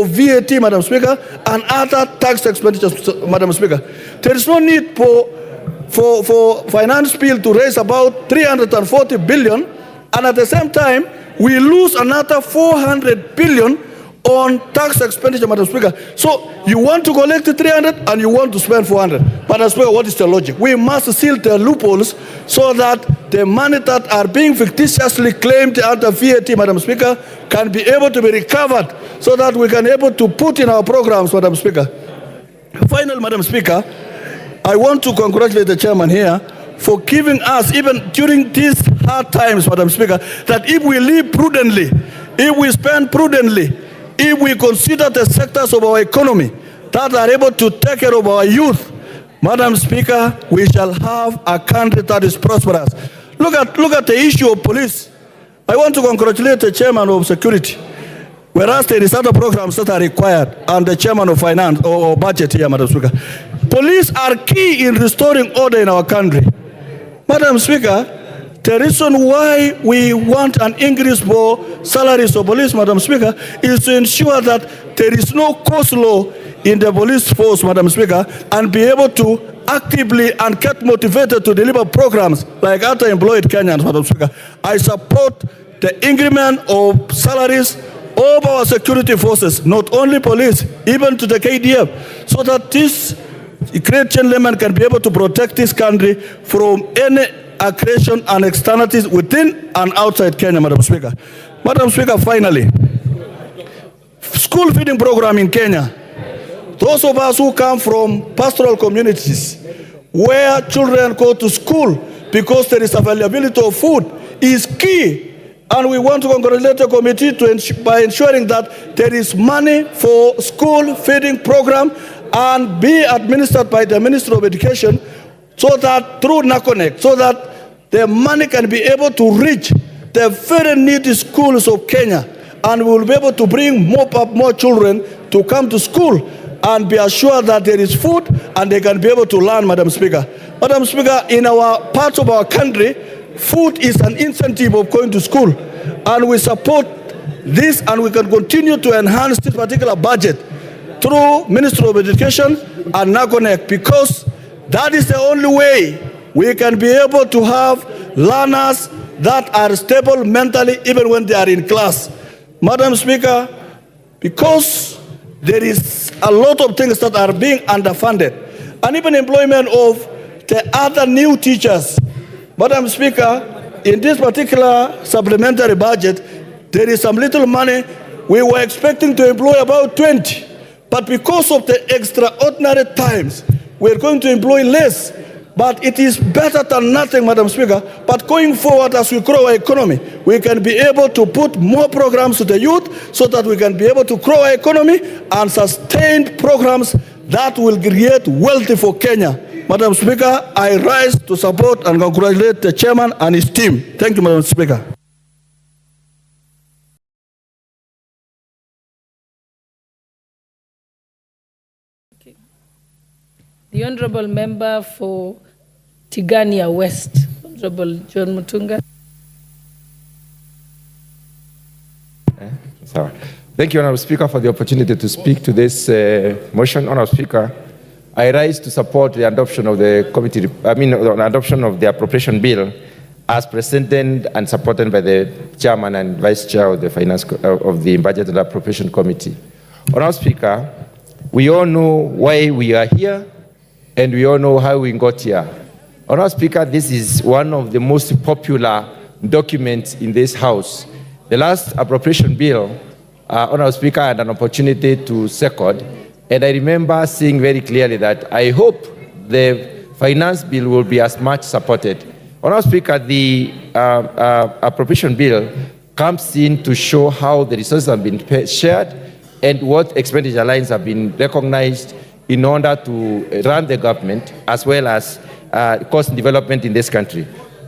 of VAT, Madam Speaker, and other tax expenditures, Madam Speaker. There is no need for finance bill to raise about 340 billion, and at the same time, we lose another 400 billion on tax expenditure, Madam Speaker. So you want to collect 300 and you want to spend 400. Madam Speaker, what is the logic? We must seal the loopholes so that the money that are being fictitiously claimed under VAT, Madam Speaker, can be able to be recovered so that we can be able to put in our programs, Madam Speaker. Finally, Madam Speaker, I want to congratulate the chairman here for giving us, even during these hard times, Madam Speaker, that if we live prudently, if we spend prudently, if we consider the sectors of our economy that are able to take care of our youth, Madam Speaker, we shall have a country that is prosperous. Look at the issue of police. I want to congratulate the chairman of security, whereas there is other programs that are required, and the chairman of finance or budget here, Madam Speaker. Police are key in restoring order in our country. Madam Speaker, the reason why we want an increase for salaries of police, Madam Speaker, is to ensure that there is no coleslaw in the police force, Madam Speaker, and be able to actively and get motivated to deliver programs like other employed Kenyans, Madam Speaker. I support the increment of salaries of our security forces, not only police, even to the KDF, so that this great gentleman can be able to protect this country from any aggression and externalities within and outside Kenya, Madam Speaker. Madam Speaker, finally, school feeding program in Kenya. Those of us who come from pastoral communities where children go to school because there is availability of food is key. And we want to congratulate the committee by ensuring that there is money for school feeding program and be administered by the Ministry of Education, so that through NACONEC, so that the money can be able to reach the very needy schools of Kenya, and we will be able to bring more children to come to school and be assured that there is food and they can be able to learn, Madam Speaker. Madam Speaker, in our parts of our country, food is an incentive of going to school, and we support this, and we can continue to enhance this particular budget through Ministry of Education and NACONEC, because that is the only way we can be able to have learners that are stable mentally even when they are in class. Madam Speaker, because there is a lot of things that are being underfunded, and even employment of the other new teachers. Madam Speaker, in this particular supplementary budget, there is some little money. We were expecting to employ about 20, but because of the extraordinary times, we're going to employ less. But it is better than nothing, Madam Speaker. But going forward, as we grow our economy, we can be able to put more programs to the youth so that we can be able to grow our economy and sustain programs that will create wealth for Kenya. Madam Speaker, I rise to support and congratulate the chairman and his team. Thank you, Madam Speaker. The Honourable Member for Tigania West, Honourable John Mutunga. Thank you, Honourable Speaker, for the opportunity to speak to this motion. Honourable Speaker, I rise to support the adoption of the adoption of the appropriation bill as presented and supported by the Chairman and Vice Chair of the of the Budget and Appropriation Committee. Honourable Speaker, we all know why we are here, and we all know how we got here. Honourable Speaker, this is one of the most popular documents in this House. The last appropriation bill, Honourable Speaker, I had an opportunity to second, and I remember seeing very clearly that I hope the finance bill will be as much supported. Honourable Speaker, the appropriation bill comes in to show how the resources have been shared and what expenditure lines have been recognized in order to run the government as well as cost development in this country.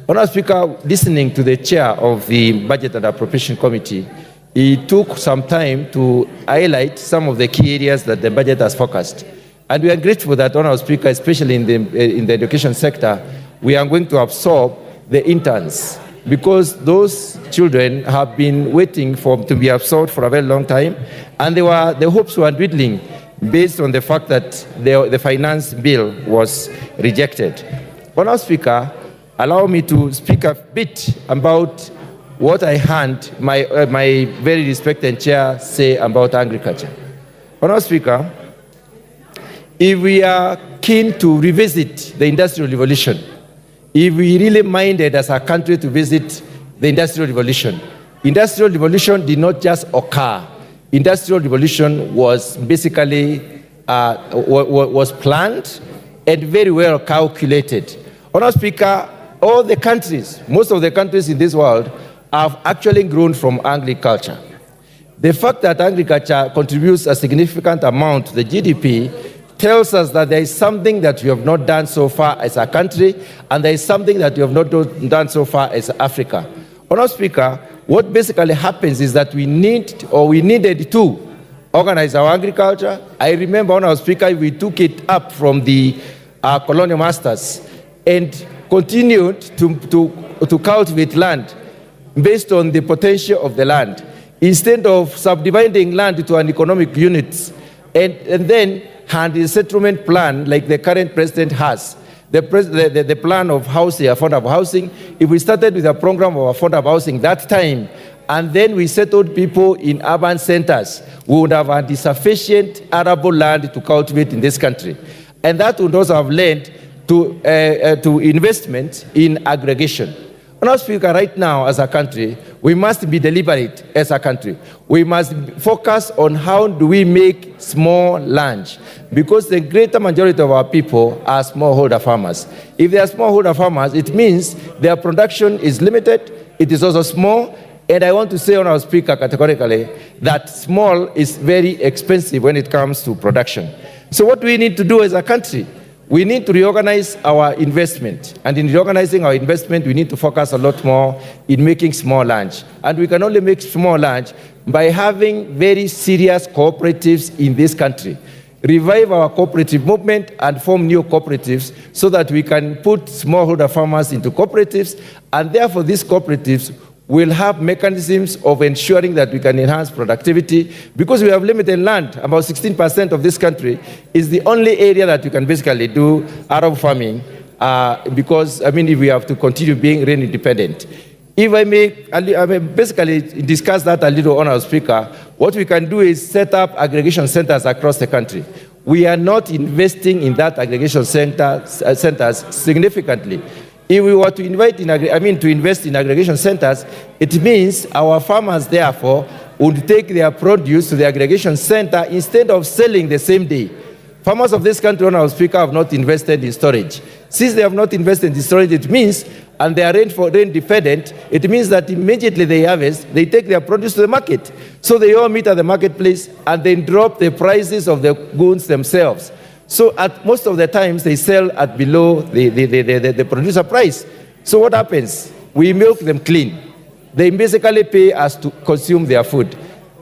Honourable Speaker, listening to the chair of the Budget and Appropriation Committee, he took some time to highlight some of the key areas that the budget has focused. And we are grateful that, Honourable Speaker, especially in the education sector, we are going to absorb the interns because those children have been waiting to be absorbed for a very long time, and the hopes were dwindling based on the fact that the finance bill was rejected. Honourable Speaker, allow me to speak a bit about what I heard my very respected chair say about agriculture. Honourable Speaker, if we are keen to revisit the Industrial Revolution, if we really minded as a country to visit the Industrial Revolution did not just occur. Industrial Revolution was basically was planned and very well calculated. Honourable Speaker, all the countries, most of the countries in this world have actually grown from agriculture. The fact that agriculture contributes a significant amount to the GDP tells us that there is something that we have not done so far as a country, and there is something that we have not done so far as Africa. Honourable Speaker, what basically happens is that we needed to organize our agriculture. I remember, Honourable Speaker, we took it up from the colonial masters and continued to cultivate land based on the potential of the land, instead of subdividing land into an economic units and then hand a settlement plan like the current president has. The plan of housing, affordable housing, if we started with a program of affordable housing that time, and then we settled people in urban centers, we would have had sufficient arable land to cultivate in this country. And that would also have led to investment in aggregation. Honourable Speaker, right now as a country, we must be deliberate as a country. We must focus on how do we make small land, because the greater majority of our people are smallholder farmers. If they are smallholder farmers, it means their production is limited, it is also small, and I want to say, Honourable Speaker, categorically, that small is very expensive when it comes to production. So what we need to do as a country, we need to reorganize our investment. And in reorganizing our investment, we need to focus a lot more in making small land. And we can only make small land by having very serious cooperatives in this country. Revive our cooperative movement and form new cooperatives so that we can put smallholder farmers into cooperatives, and therefore these cooperatives will have mechanisms of ensuring that we can enhance productivity, because we have limited land. About 16% of this country is the only area that you can basically do arable farming, because, I mean, if we have to continue being rain independent. If I may basically discuss that a little, Honourable Speaker, what we can do is set up aggregation centers across the country. We are not investing in that aggregation centers significantly. If we were to invest in aggregation centers, it means our farmers, therefore, would take their produce to the aggregation center instead of selling the same day. Farmers of this country, Honourable Speaker, have not invested in storage. Since they have not invested in storage, it means, and they are rain dependent, it means that immediately they harvest, they take their produce to the market. So they all meet at the marketplace and then drop the prices of the goods themselves. So at most of the times, they sell at below the producer price. So what happens? We milk them clean. They basically pay us to consume their food.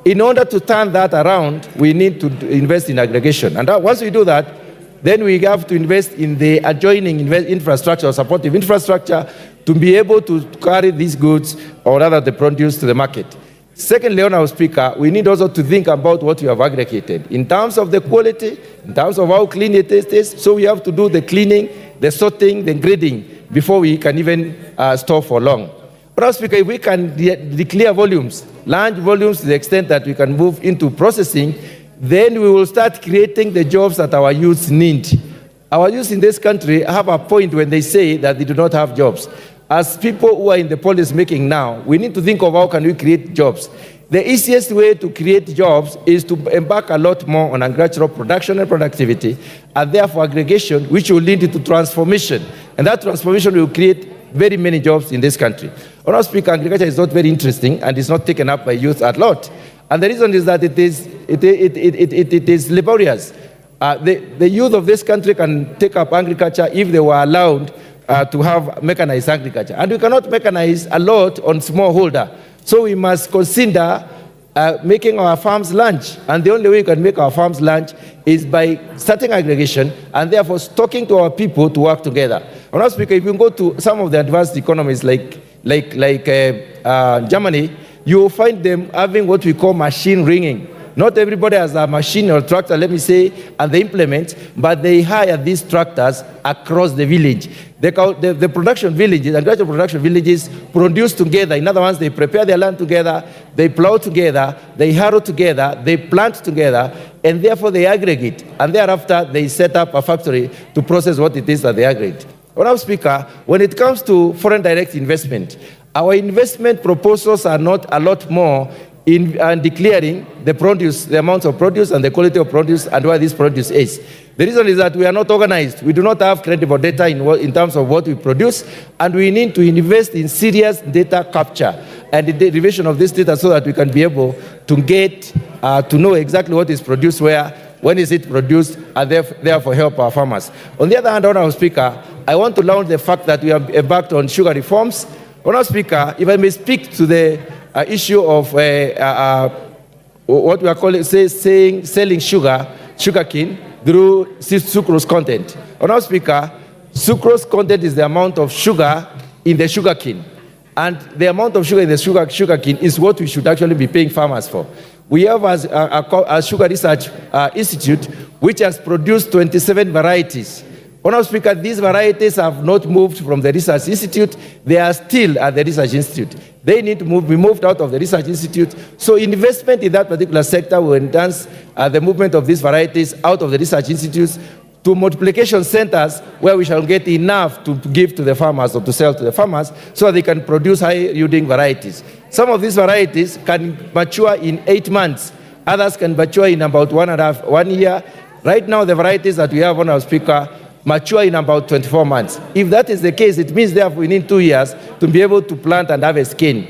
In order to turn that around, we need to invest in aggregation. And once we do that, then we have to invest in the adjoining infrastructure, or supportive infrastructure, to be able to carry these goods, or rather the produce, to the market. Secondly, Honourable Speaker, we need also to think about what we have aggregated in terms of the quality, in terms of how clean it is. So we have to do the cleaning, the sorting, the grading before we can even store for long. Honourable Speaker, if we can declare volumes, large volumes to the extent that we can move into processing, then we will start creating the jobs that our youth need. Our youth in this country have a point when they say that they do not have jobs. As people who are in the policy making now, we need to think of how can we create jobs. The easiest way to create jobs is to embark a lot more on agricultural production and productivity, and therefore aggregation, which will lead to transformation. And that transformation will create very many jobs in this country. Honourable Speaker, agriculture is not very interesting and is not taken up by youth a lot. And the reason is that it is laborious. The youth of this country can take up agriculture if they were allowed to have mechanized agriculture. And we cannot mechanize a lot on smallholder. So we must consider making our farms lunch. And the only way we can make our farms lunch is by starting aggregation and therefore talking to our people to work together. Honourable Speaker, if you go to some of the advanced economies like Germany, you will find them having what we call machine ringing. Not everybody has a machine or tractor, let me say, and they implement, but they hire these tractors across the village. The production villages, agricultural production villages, produce together. In other words, they prepare their land together, they plow together, they harrow together, they plant together, and therefore they aggregate. And thereafter, they set up a factory to process what it is that they aggregate. Honourable Speaker, when it comes to foreign direct investment, our investment proposals are not a lot more in declaring the produce, the amount of produce and the quality of produce and where this produce is. The reason is that we are not organized. We do not have credible data in terms of what we produce, and we need to invest in serious data capture and the derivation of this data so that we can be able to get to know exactly what is produced where, when is it produced, and therefore help our farmers. On the other hand, Honourable Speaker, I want to launch the fact that we have embarked on sugar reforms. Honourable Speaker, if I may speak to the issue of what we are calling, selling sugarcane through sucrose content. Honourable Speaker, sucrose content is the amount of sugar in the sugarcane. And the amount of sugar in the sugarcane is what we should actually be paying farmers for. We have a sugar research institute which has produced 27 varieties. Honourable Speaker, these varieties have not moved from the research institute. They are still at the research institute. They need to be moved out of the research institute. So investment in that particular sector will enhance the movement of these varieties out of the research institutes to multiplication centers where we shall get enough to give to the farmers or to sell to the farmers so they can produce high-yielding varieties. Some of these varieties can mature in 8 months. Others can mature in about 1 year. Right now, the varieties that we have on our speaker mature in about 24 months. If that is the case, it means therefore we need 2 years to be able to plant and have a skin.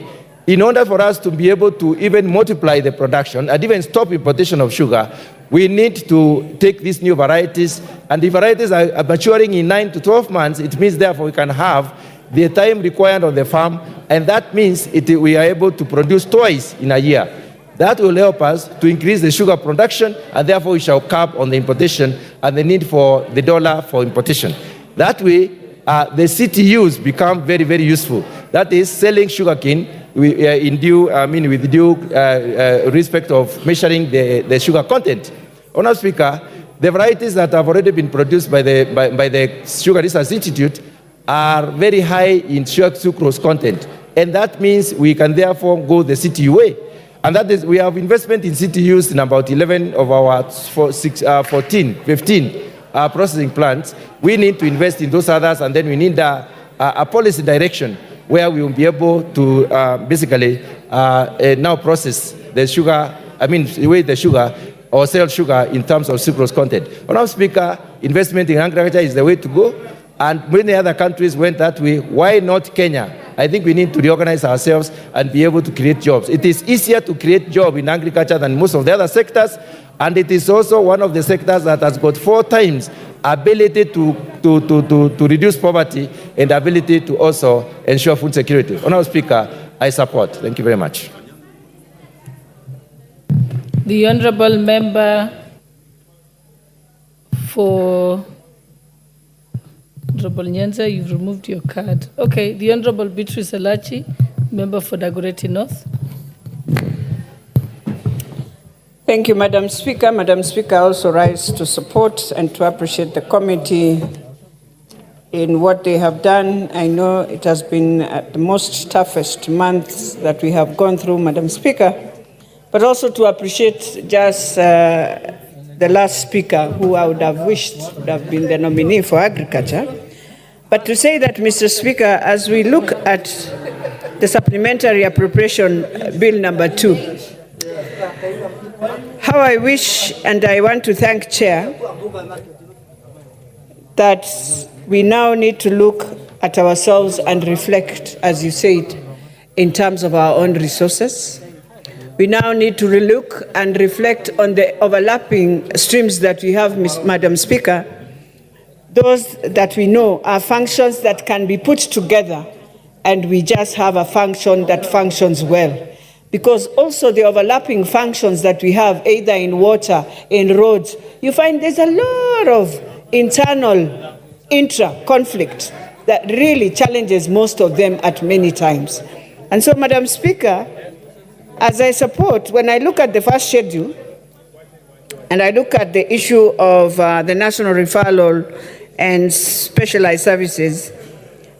In order for us to be able to even multiply the production and even stop importation of sugar, we need to take these new varieties, and the varieties are maturing in 9 to 12 months. It means therefore we can have the time required on the farm, and that means we are able to produce twice in a year. That will help us to increase the sugar production, and therefore we shall cap on the importation and the need for the dollar for importation. That way, the CTUs become very, very useful. That is, selling sugarcane with due respect of measuring the sugar content. Honourable Speaker, the varieties that have already been produced by the Sugar Research Institute are very high in sucrose content, and that means we can therefore go the CTU way. And that is, we have investment in CTUs in about 11 of our 15 processing plants. We need to invest in those others, and then we need a policy direction where we will be able to basically now process the sugar, weigh the sugar or sell sugar in terms of sucrose content. Honourable Speaker, investment in agriculture is the way to go, and many other countries went that way. Why not Kenya? I think we need to reorganize ourselves and be able to create jobs. It is easier to create jobs in agriculture than most of the other sectors, and it is also one of the sectors that has got 4 times ability to reduce poverty and ability to also ensure food security. Honourable Speaker, I support. Thank you very much. The Honourable Member for Honourable Nyanza, you've removed your card. Okay, the Honourable Beatrice Elachi, Member for Dagoretti North. Thank you, Madam Speaker. Madam Speaker, I also rise to support and to appreciate the committee in what they have done. I know it has been the most toughest months that we have gone through, Madam Speaker, but also to appreciate just the last speaker, who I would have wished would have been the nominee for agriculture. But to say that, Mr. Speaker, as we look at the Supplementary Appropriation Bill number 2, how I wish, and I want to thank Chair, that we now need to look at ourselves and reflect, as you said, in terms of our own resources. We now need to relook and reflect on the overlapping streams that we have, Madam Speaker. Those that we know are functions that can be put together, and we just have a function that functions well. Because also the overlapping functions that we have, either in water, in roads, you find there's a lot of internal intra-conflict. that really challenges most of them at many times. And so, Madam Speaker, as I support, when I look at the first schedule, and I look at the issue of the national referral and specialized services,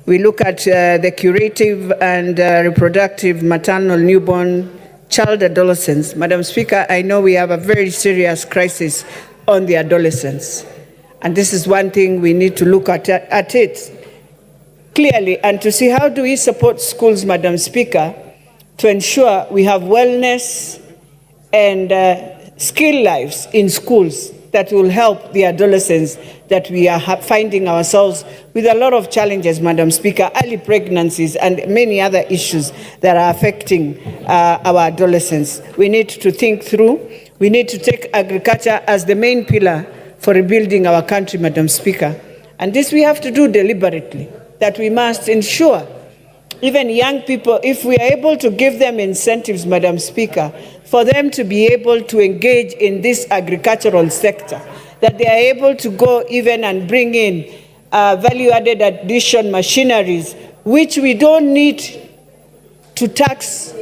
we look at the curative and reproductive maternal newborn child adolescents. Madam Speaker, I know we have a very serious crisis on the adolescents. And this is one thing we need to look at it clearly and to see how do we support schools, Madam Speaker, to ensure we have wellness and skill lives in schools that will help the adolescents that we are finding ourselves with a lot of challenges, Madam Speaker, early pregnancies and many other issues that are affecting our adolescents. We need to think through. We need to take agriculture as the main pillar for rebuilding our country, Madam Speaker. And this we have to do deliberately, that we must ensure even young people, if we are able to give them incentives, Madam Speaker, for them to be able to engage in this agricultural sector, that they are able to go even and bring in value-added addition machineries, which we don't need to tax,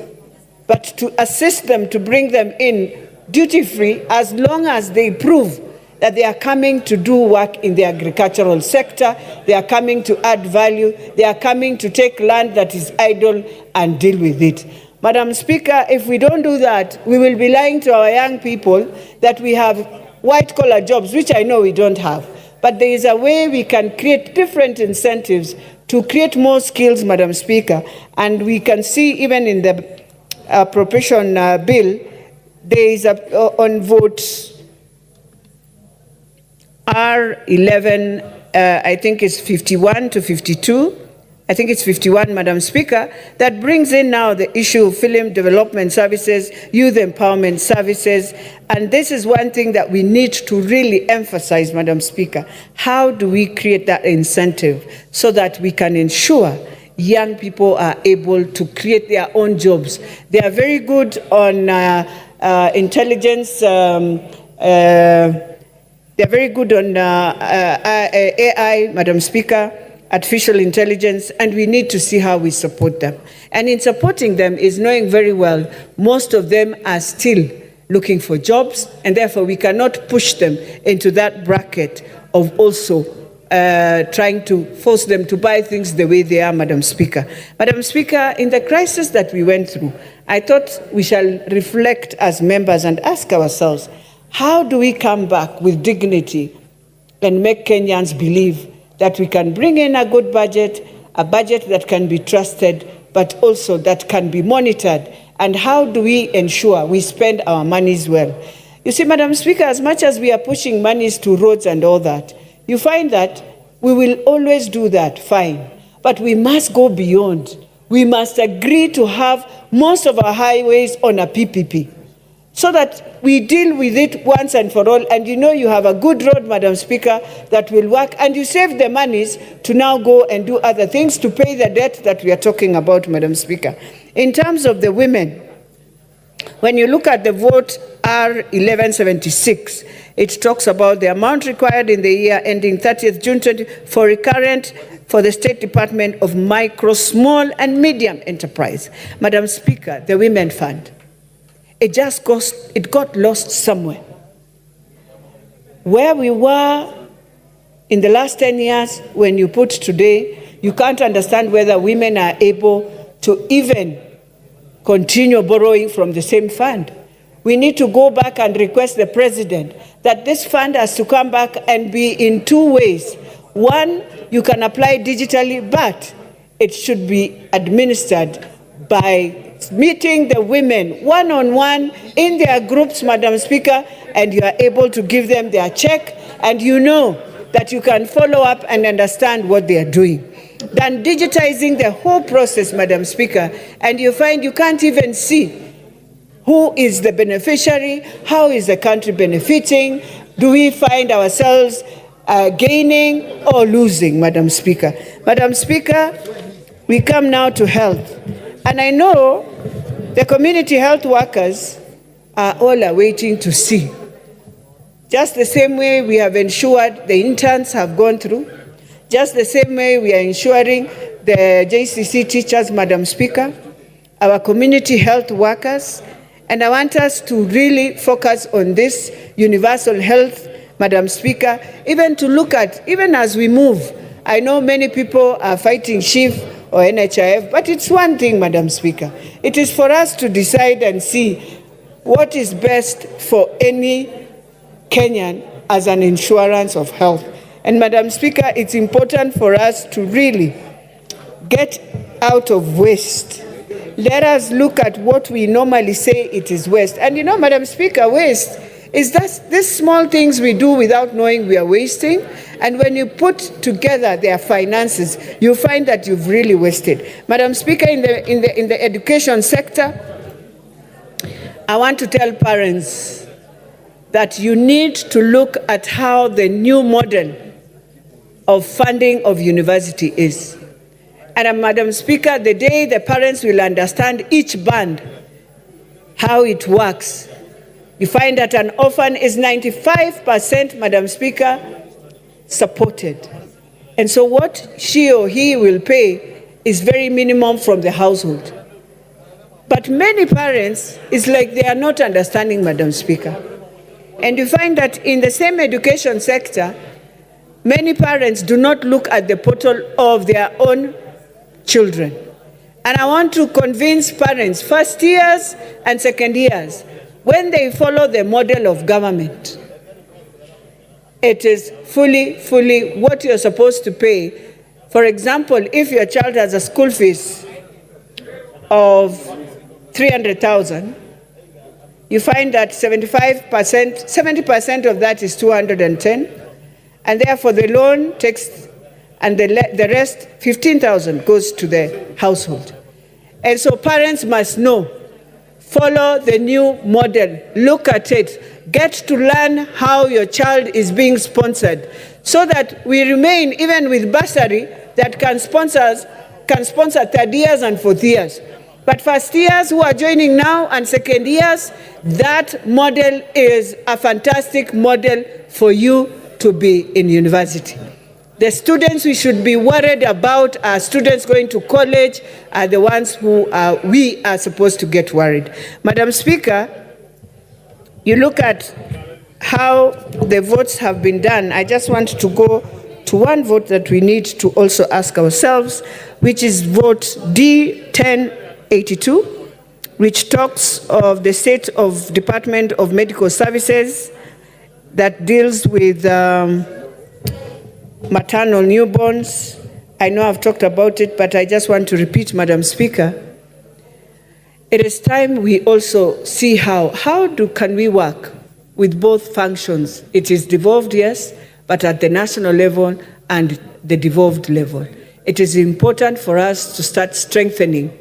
but to assist them to bring them in duty-free as long as they prove that they are coming to do work in the agricultural sector, they are coming to add value, they are coming to take land that is idle and deal with it. Madam Speaker, if we don't do that, we will be lying to our young people that we have white-collar jobs, which I know we don't have. But there is a way we can create different incentives to create more skills, Madam Speaker. And we can see even in the appropriation bill, there is on vote R11, I think it's 51 to 52. I think it's 51, Madam Speaker, that brings in now the issue of film development services, youth empowerment services, and this is one thing that we need to really emphasize, Madam Speaker. How do we create that incentive so that we can ensure young people are able to create their own jobs? They are very good on intelligence, they're very good on AI, Madam Speaker, artificial intelligence, and we need to see how we support them. And in supporting them is knowing very well most of them are still looking for jobs, and therefore we cannot push them into that bracket of also trying to force them to buy things the way they are, Madam Speaker. Madam Speaker, in the crisis that we went through, I thought we shall reflect as members and ask ourselves, how do we come back with dignity and make Kenyans believe that we can bring in a good budget, a budget that can be trusted, but also that can be monitored? And how do we ensure we spend our monies well? You see, Madam Speaker, as much as we are pushing monies to roads and all that, you find that we will always do that, fine. But we must go beyond. We must agree to have most of our highways on a PPP, so that we deal with it once and for all. And you know you have a good road, Madam Speaker, that will work, and you save the monies to now go and do other things to pay the debt that we are talking about, Madam Speaker. In terms of the women, when you look at the vote R1176, it talks about the amount required in the year ending 30th June 20 for recurrent for the State Department of Micro, Small and Medium Enterprise. Madam Speaker, the Women Fund, it got lost somewhere. Where we were in the last 10 years, when you put today, you can't understand whether women are able to even continue borrowing from the same fund. We need to go back and request the president that this fund has to come back and be in two ways. One, you can apply digitally, but it should be administered by meeting the women one-on-one in their groups, Madam Speaker, and you are able to give them their check, and you know that you can follow up and understand what they are doing. Then digitizing the whole process, Madam Speaker, and you find you can't even see who is the beneficiary, how is the country benefiting, do we find ourselves gaining or losing, Madam Speaker. Madam Speaker, we come now to health. And I know the community health workers are all waiting to see. Just the same way we have ensured the interns have gone through, Just the same way we are ensuring the JCC teachers, Madam Speaker, our community health workers, and I want us to really focus on this universal health, Madam Speaker, even to look at, even as we move. I know many people are fighting SHIF or NHIF, but it's one thing, Madam Speaker. It is for us to decide and see what is best for any Kenyan as an insurance of health. And Madam Speaker, it's important for us to really get out of waste. Let us look at what we normally say it is waste. And you know, Madam Speaker, waste is that these small things we do without knowing we are wasting. And when you put together their finances, you find that you've really wasted. Madam Speaker, in the education sector, I want to tell parents that you need to look at how the new model of funding of university is. And Madam Speaker, the day the parents will understand each band, how it works, you find that an orphan is 95%, Madam Speaker, supported. And so what she or he will pay is very minimum from the household. But many parents, it's like they are not understanding, Madam Speaker. And you find that in the same education sector, many parents do not look at the portal of their own children. And I want to convince parents, first years and second years, when they follow the model of government, it is fully what you're supposed to pay. For example, if your child has a school fees of 300,000, you find that 70% of that is 210, and therefore the loan takes, and the rest, 15,000, goes to the household. And so parents must know, follow the new model, look at it, get to learn how your child is being sponsored, so that we remain, even with bursary, that can sponsor third years and fourth years. But first years who are joining now and second years, that model is a fantastic model for you to be in university. The students we should be worried about are students going to college, are the ones who we are supposed to get worried. Madam Speaker, you look at how the votes have been done. I just want to go to one vote that we need to also ask ourselves, which is vote D1082, which talks of the state of Department of Medical Services that deals with maternal newborns. I know I've talked about it, but I just want to repeat, Madam Speaker, it is time we also see how can we work with both functions. It is devolved, yes, but at the national level and the devolved level. It is important for us to start strengthening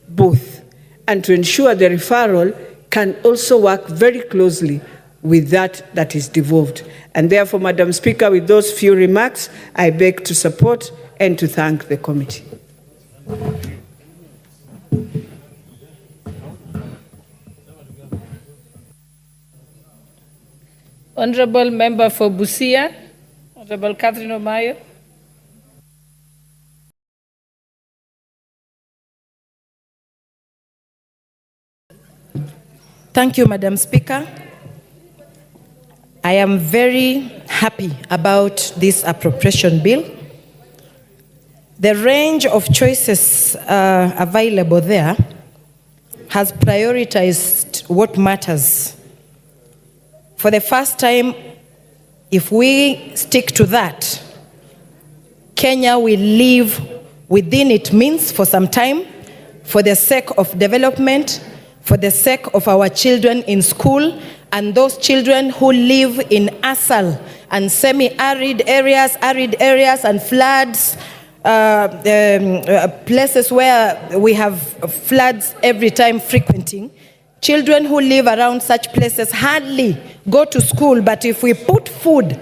both and to ensure the referral can also work very closely with that is devolved. And therefore, Madam Speaker, with those few remarks, I beg to support and to thank the committee. Honorable Member for Busia, Honorable Catherine Omayo. Thank you, Madam Speaker. I am very happy about this appropriation bill. The range of choices available there has prioritized what matters. For the first time, if we stick to that, Kenya will live within its means for some time, for the sake of development, for the sake of our children in school, and those children who live in ASAL and semi-arid areas, and floods, places where we have floods every time frequenting. Children who live around such places hardly go to school, but if we put food,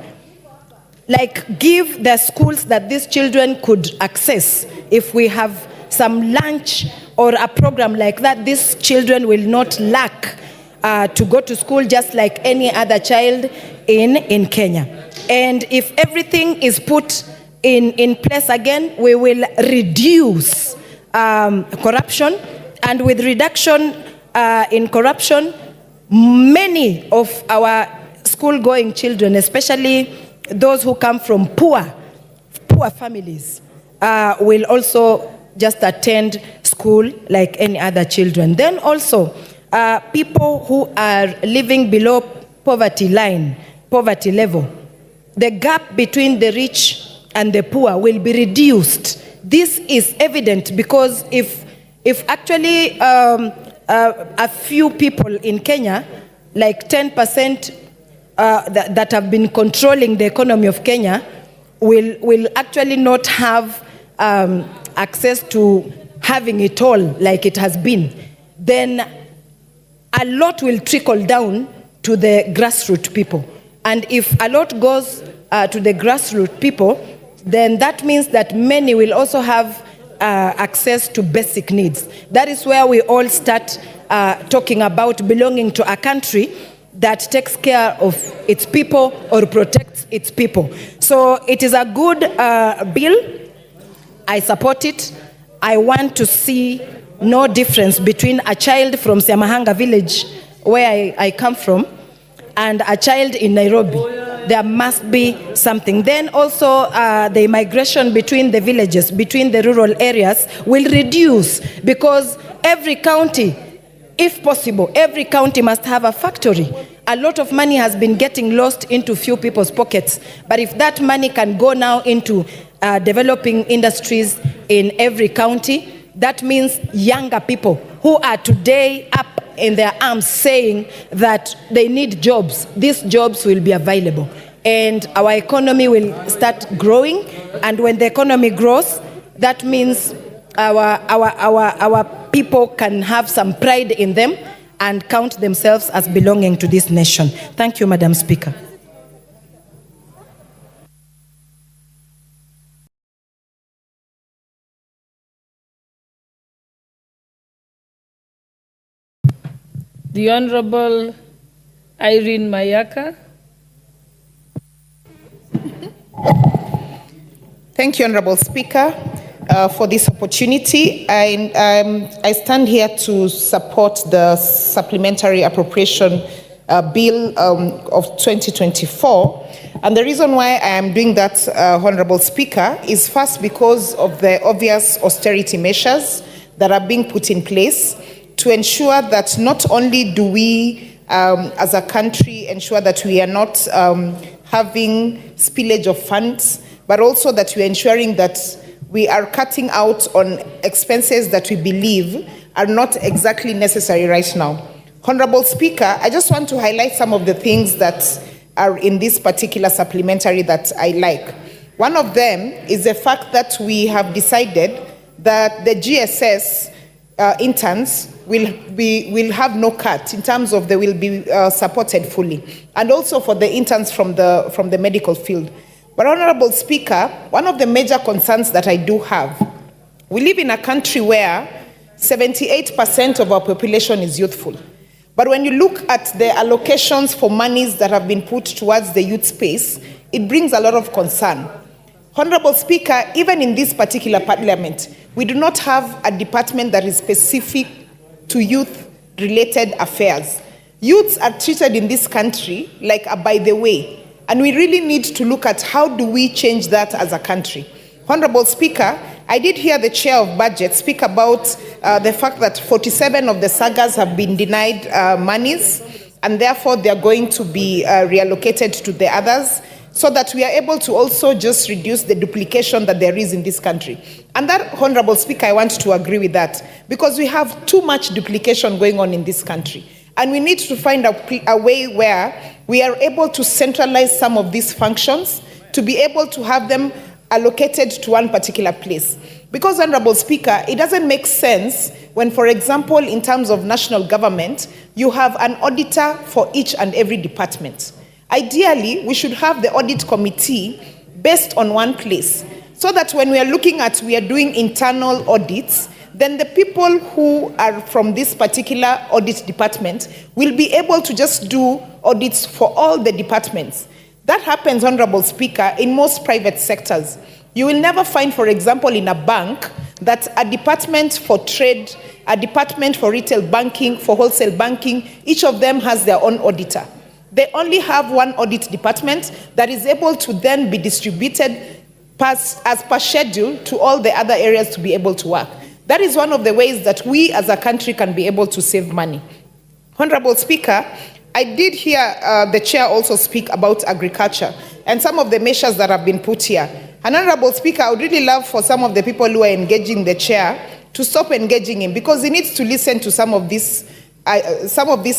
like give the schools that these children could access, if we have some lunch or a program like that, these children will not lack to go to school just like any other child in Kenya. And if everything is put in place again, we will reduce corruption, and with reduction in corruption, many of our school-going children, especially those who come from poor families, will also just attend school like any other children. Then also, people who are living below poverty level, the gap between the rich and the poor will be reduced. This is evident because if actually a few people in Kenya, like 10% that have been controlling the economy of Kenya, will actually not have access to having it all like it has been, then a lot will trickle down to the grassroots people. And if a lot goes to the grassroots people, then that means that many will also have access to basic needs. That is where we all start talking about belonging to a country that takes care of its people or protects its people. So it is a good bill. I support it. I want to see no difference between a child from Siamahanga village, where I come from, and a child in Nairobi. There must be something. Then also the migration between the villages, between the rural areas will reduce, because every county, if possible, every county must have a factory. A lot of money has been getting lost into few people's pockets. But if that money can go now into developing industries in every county, that means younger people who are today up in their arms saying that they need jobs, these jobs will be available. And our economy will start growing. And when the economy grows, that means our people can have some pride in them and count themselves as belonging to this nation. Thank you, Madam Speaker. The Honorable Irene Mayaka. Thank you, Honorable Speaker, for this opportunity. I stand here to support the Supplementary Appropriation Bill of 2024. And the reason why I am doing that, Honorable Speaker, is first because of the obvious austerity measures that are being put in place to ensure that not only do we, as a country, ensure that we are not having spillage of funds, but also that we are ensuring that we are cutting out on expenses that we believe are not exactly necessary right now. Honorable Speaker, I just want to highlight some of the things that are in this particular supplementary that I like. One of them is the fact that we have decided that the GSS interns will have no cut in terms of they will be supported fully, and also for the interns from the medical field. But Honorable Speaker, one of the major concerns that I do have, we live in a country where 78% of our population is youthful. But when you look at the allocations for monies that have been put towards the youth space, it brings a lot of concern. Honorable Speaker, even in this particular parliament, we do not have a department that is specific to youth-related affairs. Youths are treated in this country like a by the way, and we really need to look at how do we change that as a country. Honorable Speaker, I did hear the Chair of Budget speak about the fact that 47 of the sagas have been denied monies, and therefore they are going to be reallocated to the others, so that we are able to also just reduce the duplication that there is in this country. And that, Honorable Speaker, I want to agree with that, because we have too much duplication going on in this country. And we need to find a way where we are able to centralize some of these functions to be able to have them allocated to one particular place. Because, Honorable Speaker, it doesn't make sense when, for example, in terms of national government, you have an auditor for each and every department. Ideally, we should have the audit committee based on one place, so that when we are doing internal audits, then the people who are from this particular audit department will be able to just do audits for all the departments. That happens, Honorable Speaker, in most private sectors, You will never find, for example, in a bank, that a department for trade, a department for retail banking, for wholesale banking, each of them has their own auditor. They only have one audit department that is able to then be distributed as per schedule to all the other areas to be able to work. That is one of the ways that we as a country can be able to save money. Honorable Speaker, I did hear the chair also speak about agriculture and some of the measures that have been put here. And Honorable Speaker, I would really love for some of the people who are engaging the chair to stop engaging him, because he needs to listen to some of these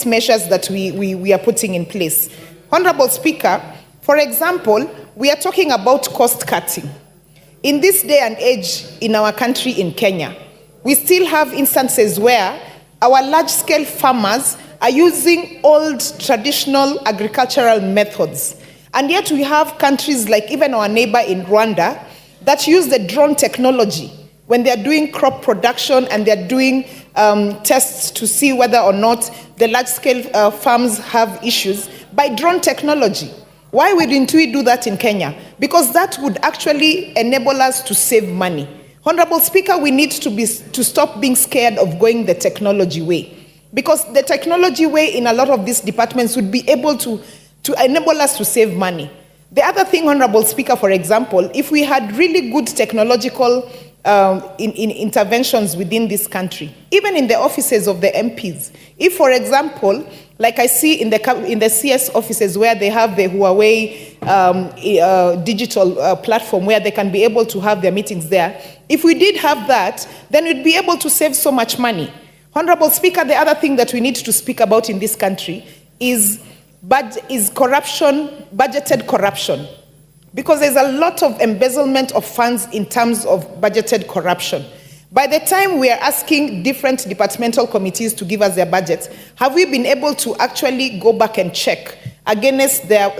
measures that we are putting in place. Honorable Speaker, for example, we are talking about cost cutting. In this day and age in our country, in Kenya, we still have instances where our large-scale farmers are using old traditional agricultural methods. And yet we have countries like even our neighbor in Rwanda that use the drone technology when they're doing crop production and they're doing tests to see whether or not the large-scale farms have issues by drone technology. Why wouldn't we do that in Kenya? Because that would actually enable us to save money. Honorable Speaker, we need to stop being scared of going the technology way. Because the technology way in a lot of these departments would be able to enable us to save money. The other thing, Honorable Speaker, for example, if we had really good technological interventions within this country, even in the offices of the MPs, if, for example, like I see in the CS offices where they have the Huawei digital platform where they can be able to have their meetings there, if we did have that, then we'd be able to save so much money. Honorable Speaker, the other thing that we need to speak about in this country is corruption, budgeted corruption. Because there's a lot of embezzlement of funds in terms of budgeted corruption. By the time we are asking different departmental committees to give us their budgets, have we been able to actually go back and check against their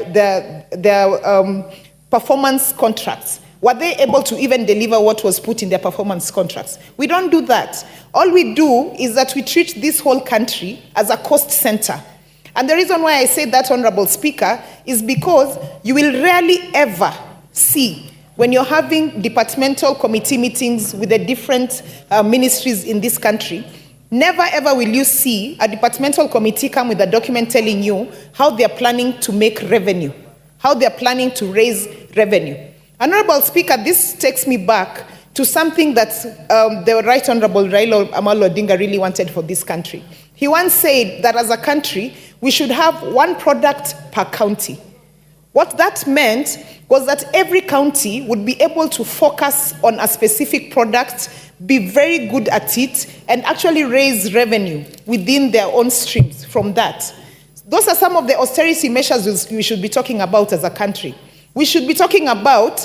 performance contracts? Were they able to even deliver what was put in their performance contracts? We don't do that. All we do is that we treat this whole country as a cost center. And the reason why I say that, Honorable Speaker, is because you will rarely ever see, when you're having departmental committee meetings with the different ministries in this country, never ever will you see a departmental committee come with a document telling you how they're planning to make revenue, how they're planning to raise revenue. Honorable Speaker, this takes me back to something that the Right Honorable Raila Odinga really wanted for this country. He once said that as a country, we should have one product per county. What that meant was that every county would be able to focus on a specific product, be very good at it, and actually raise revenue within their own streams from that. Those are some of the austerity measures we should be talking about as a country. We should be talking about,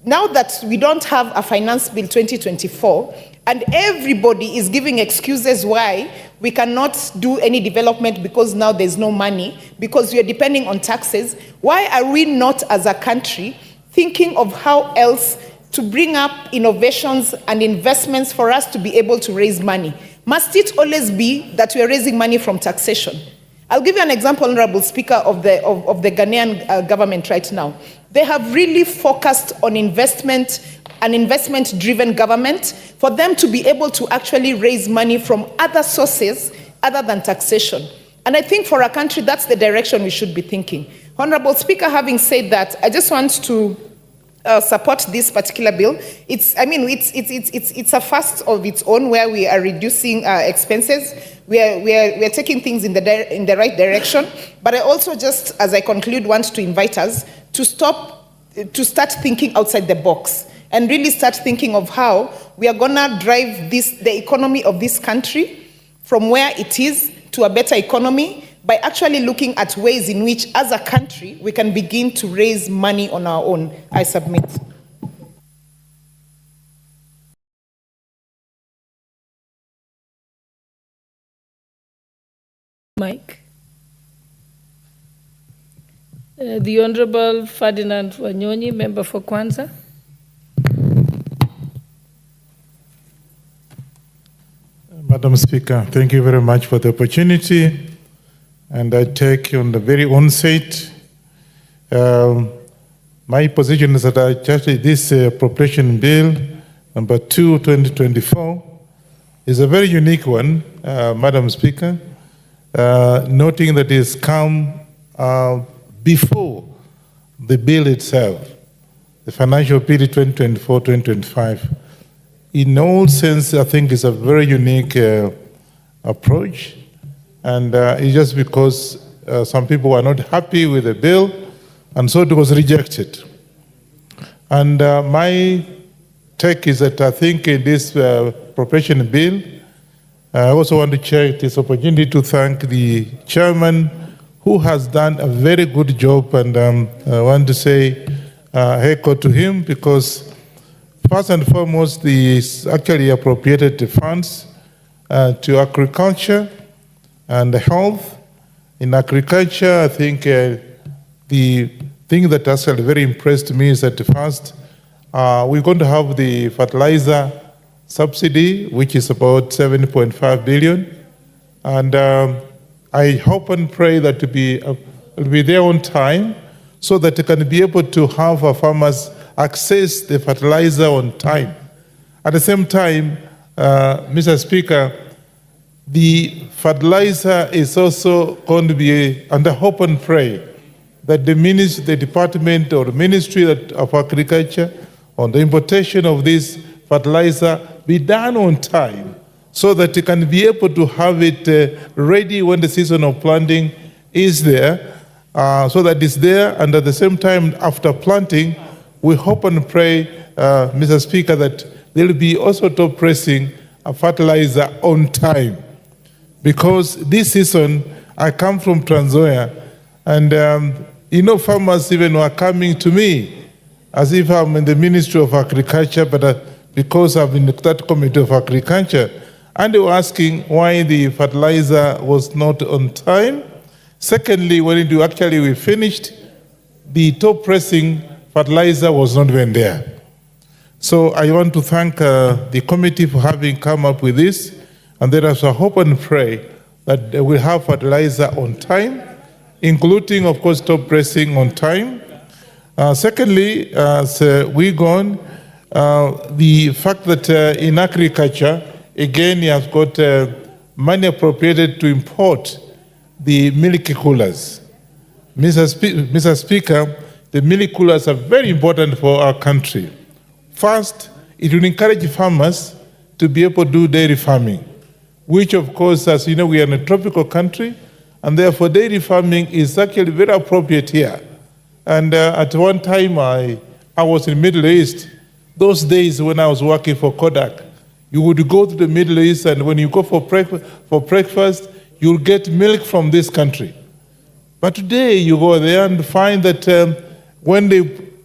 now that we don't have a finance bill 2024, and everybody is giving excuses why we cannot do any development because now there's no money, because we are depending on taxes. Why are we not, as a country, thinking of how else to bring up innovations and investments for us to be able to raise money? Must it always be that we are raising money from taxation? I'll give you an example, Honorable Speaker, of the Ghanaian government right now. They have really focused on investment, an investment-driven government, for them to be able to actually raise money from other sources other than taxation. And I think for a country, that's the direction we should be thinking. Honorable Speaker, having said that, I just want to support this particular bill. It's a first of its own, where we are reducing expenses. We are taking things in the right direction. But I also, just as I conclude, want to invite us to start thinking outside the box and really start thinking of how we are gonna drive the economy of this country from where it is to a better economy, by actually looking at ways in which, as a country, we can begin to raise money on our own. I submit. Mike. The Honorable Ferdinand Wanyonyi, member for Kwanza. Madam Speaker, thank you very much for the opportunity. And I take on the very onset My position is that actually this appropriation bill, number 2, 2024, is a very unique one, Madam Speaker, noting that it's come before the bill itself, the financial period 2024-2025. In all sense, I think it's a very unique approach, and it's just because some people were not happy with the bill, and so it was rejected. And my take is that I think in this appropriation bill, I also want to take this opportunity to thank the chairman who has done a very good job, and I want to say echo to him, because first and foremost, he actually appropriated the funds to agriculture and health. In agriculture, I think the thing that actually very impressed me is that first, we're going to have the fertilizer subsidy, which is about 7.5 billion. And I hope and pray that it'll be there on time, so that they can be able to have our farmers access the fertilizer on time. At the same time, Mr. Speaker, the fertilizer is also going to be, and I hope and pray that the department or the Ministry of Agriculture on the importation of this fertilizer be done on time, so that it can be able to have it ready when the season of planting is there, so that it's there, and at the same time, after planting, we hope and pray, Mr. Speaker, that there will be also top pressing a fertilizer on time. Because this season, I come from Trans Nzoia, and farmers even were coming to me as if I'm in the Ministry of Agriculture, but because I'm in that Committee of Agriculture, and they were asking why the fertilizer was not on time. Secondly, when we finished, the top pressing fertilizer was not even there. So I want to thank the committee for having come up with this, and there is a hope and pray that we'll have fertilizer on time, including, of course, top pressing on time. Secondly, as we go on, the fact that in agriculture, again, you have got money appropriated to import the milk coolers. Mr. Speaker, the milk coolers are very important for our country. First, it will encourage farmers to be able to do dairy farming, which, of course, as you know, we are in a tropical country, and therefore dairy farming is actually very appropriate here. And at one time, I was in the Middle East. Those days when I was working for Kodak, you would go to the Middle East, and when you go for breakfast, you'll get milk from this country. But today, you go there and find that when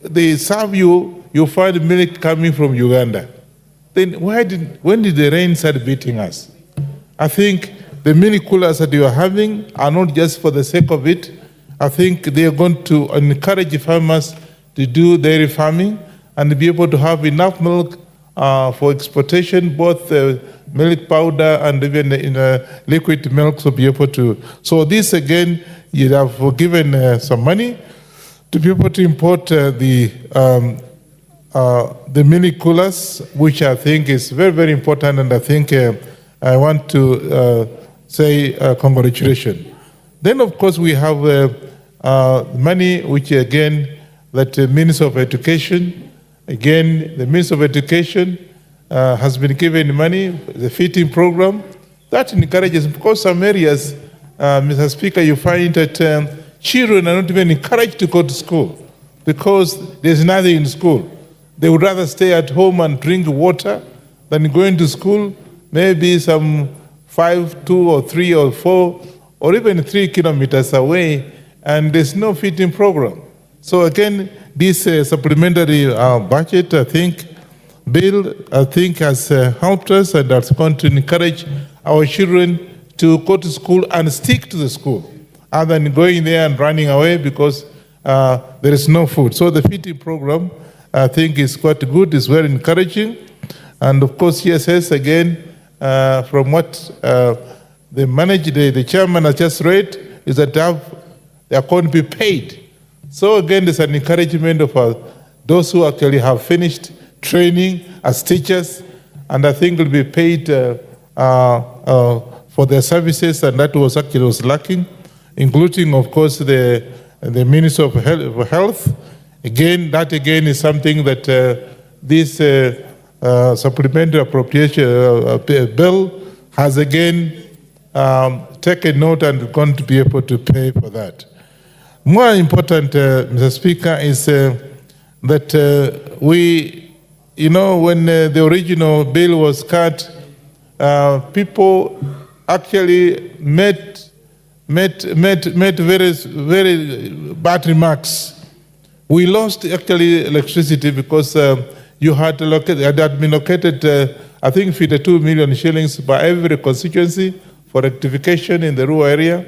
they serve you, you find milk coming from Uganda. Then when did the rain start beating us? I think the milk coolers that you are having are not just for the sake of it. I think they are going to encourage farmers to do dairy farming and be able to have enough milk for exportation, both milk powder and even in liquid milk to be able to. So this again, you have given some money to be able to import the milk coolers, which I think is very, very important, and I think I want to say congratulations. Then, of course, we have money, which again, that the Minister of Education, again, the Minister of Education has been given money, the feeding program. That encourages, because some areas, Mr. Speaker, you find that children are not even encouraged to go to school because there's nothing in school. They would rather stay at home and drink water than going to school, maybe some 5, 2 or 3 or 4 or even 3 kilometers away, and there's no feeding program. So again, this supplementary budget, I think, bill, I think has helped us and has going to encourage our children to go to school and stick to the school, other than going there and running away because there is no food. So the feeding program, I think, is quite good, is very encouraging. And of course, CSS, again, from what the chairman has just read, is that they are going to be paid So again, there's an encouragement of those who actually have finished training as teachers, and I think will be paid for their services, and that was actually lacking, including, of course, the Minister of Health. Again, that again is something that this supplementary appropriation bill has again taken note and going to be able to pay for that. More important, Mr. Speaker, is that we, you know, when the original bill was cut, people actually made very bad remarks. We lost actually electricity because you had been located, I think, 52 million shillings by every constituency for rectification in the rural area.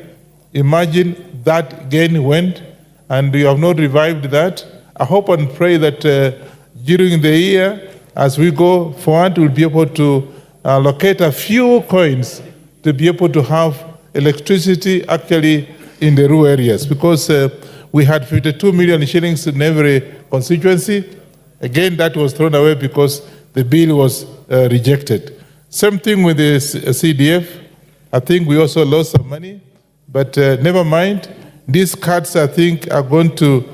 Imagine that gain went, and you have not revived that. I hope and pray that during the year, as we go forward, we'll be able to locate a few coins to be able to have electricity actually in the rural areas, because we had 52 million shillings in every constituency. Again, that was thrown away because the bill was rejected. Same thing with the CDF. I think we also lost some money, but never mind. These cuts, I think, are going to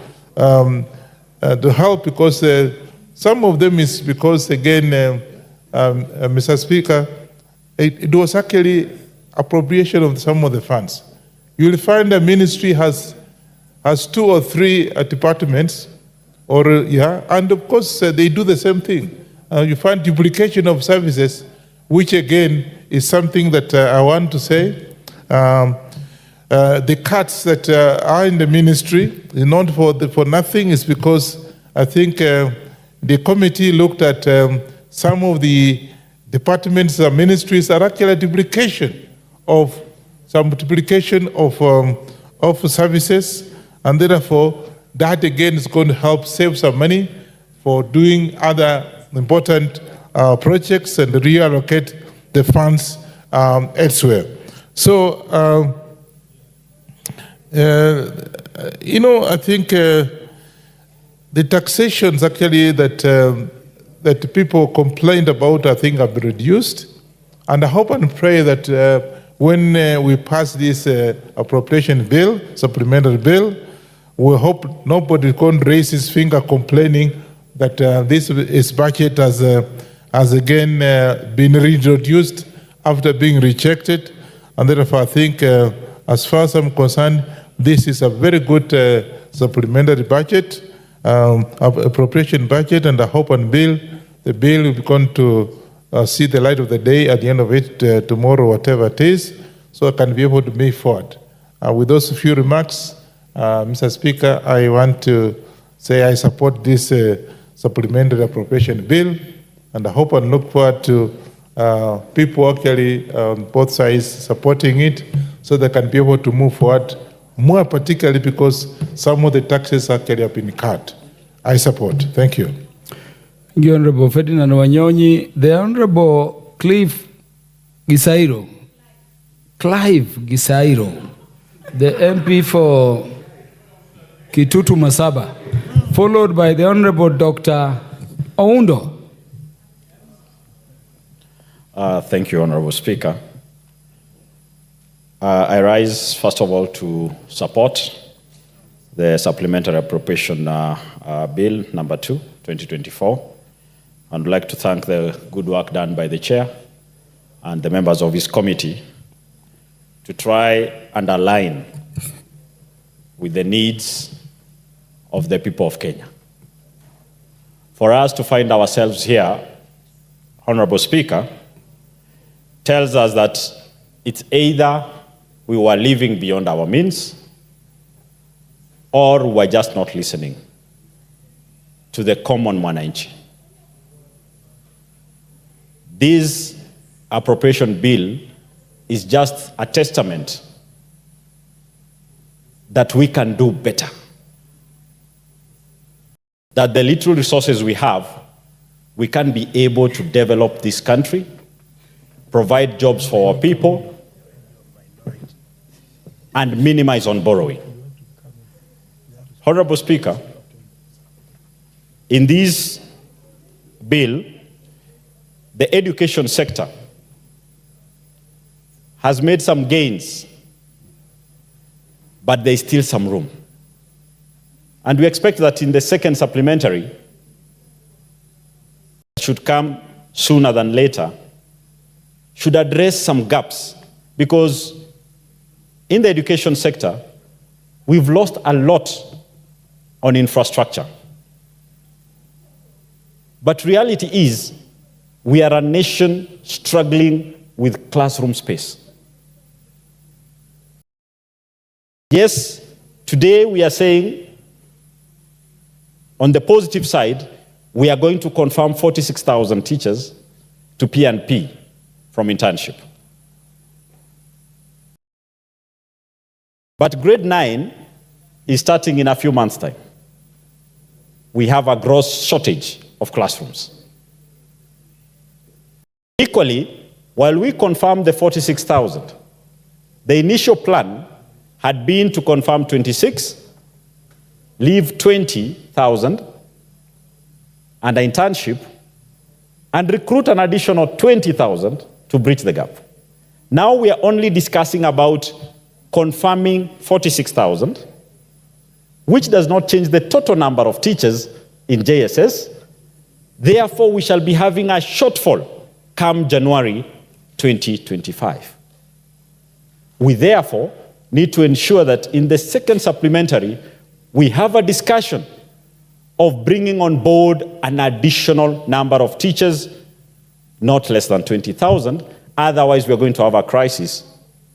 help, because some of them is because, again, Mr. Speaker, it was actually appropriation of some of the funds. You will find the ministry has 2 or 3 departments, and of course they do the same thing. You find duplication of services, which again is something that I want to say. The cuts that are in the ministry is not for nothing. It's because I think the committee looked at some of the departments and ministries are actually a duplication of services, and therefore that again is going to help save some money for doing other important projects and reallocate the funds elsewhere. So, you know, I think the taxations actually that people complained about, I think, have been reduced. And I hope and pray that when we pass this appropriation bill, supplementary bill, we hope nobody can raise his finger complaining that this budget has again been reintroduced after being rejected. And therefore, I think, as far as I'm concerned, this is a very good supplementary budget, appropriation budget, and I hope and the bill will be going to see the light of the day at the end of it tomorrow, whatever it is, so I can be able to move forward. With those few remarks, Mr. Speaker, I want to say I support this supplementary appropriation bill, and I hope and look forward to people actually on both sides supporting it, so they can be able to move forward, more particularly because some of the taxes actually have been cut. I support. Thank you. Thank you, Honorable Ferdinand Wanyonyi. The Honorable Clive Gisairo, the MP for Kitutu Masaba, followed by the Honorable Dr. Oundo. Thank you, Honorable Speaker. I rise, first of all, to support the Supplementary Appropriation Bill number 2, 2024. I'd like to thank the good work done by the Chair and the members of his committee to try and align with the needs of the people of Kenya. For us to find ourselves here, Honorable Speaker, tells us that it's either we were living beyond our means or we're just not listening to the common mwananchi. This appropriation bill is just a testament that we can do better. That the little resources we have, we can be able to develop this country, provide jobs for our people, and minimize on borrowing. Honorable Speaker, in this bill, the education sector has made some gains, but there is still some room. And we expect that in the second supplementary, should come sooner than later, should address some gaps, because in the education sector, we've lost a lot on infrastructure. But reality is, we are a nation struggling with classroom space. Yes, today we are saying, on the positive side, we are going to confirm 46,000 teachers to P&P from internship. But grade 9 is starting in a few months' time. We have a gross shortage of classrooms. Equally, while we confirmed the 46,000, the initial plan had been to confirm 26, leave 20,000, and an internship, and recruit an additional 20,000 to bridge the gap. Now we are only discussing about confirming 46,000, which does not change the total number of teachers in JSS. Therefore, we shall be having a shortfall come January 2025. We therefore need to ensure that in the second supplementary, we have a discussion of bringing on board an additional number of teachers, not less than 20,000. Otherwise, we're going to have a crisis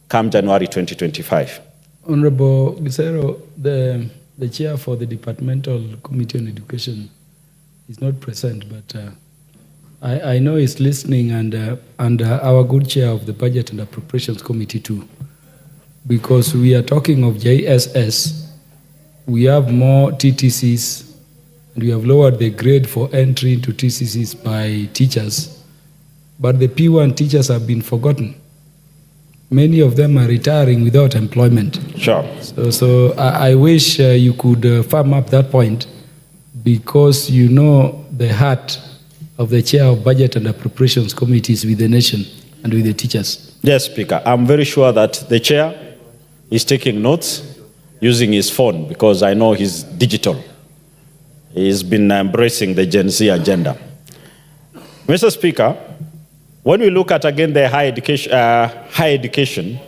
come January 2025. Honorable Gisero, the chair for the Departmental Committee on Education is not present, but I know he's listening, and our good chair of the Budget and Appropriations Committee too, because we are talking of JSS. We have more TTCs, and we have lowered the grade for entry into TCCs by teachers, but the P1 teachers have been forgotten. Many of them are retiring without employment. Sure. So I wish you could firm up that point, because you know the heart of the chair of Budget and Appropriations Committees with the nation and with the teachers. Yes, Speaker. I'm very sure that the chair is taking notes using his phone, because I know he's digital. He's been embracing the Gen Z agenda. Mr. Speaker, when we look at, again, the higher education,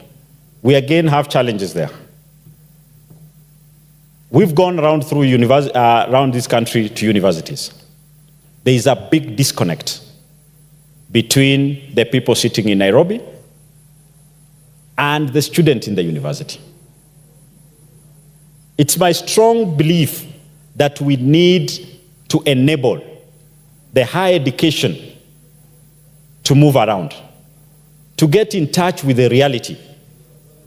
we again have challenges there. We've gone around through around this country to universities. There is a big disconnect between the people sitting in Nairobi and the student in the university. It's my strong belief that we need to enable the higher education to move around, to get in touch with the reality.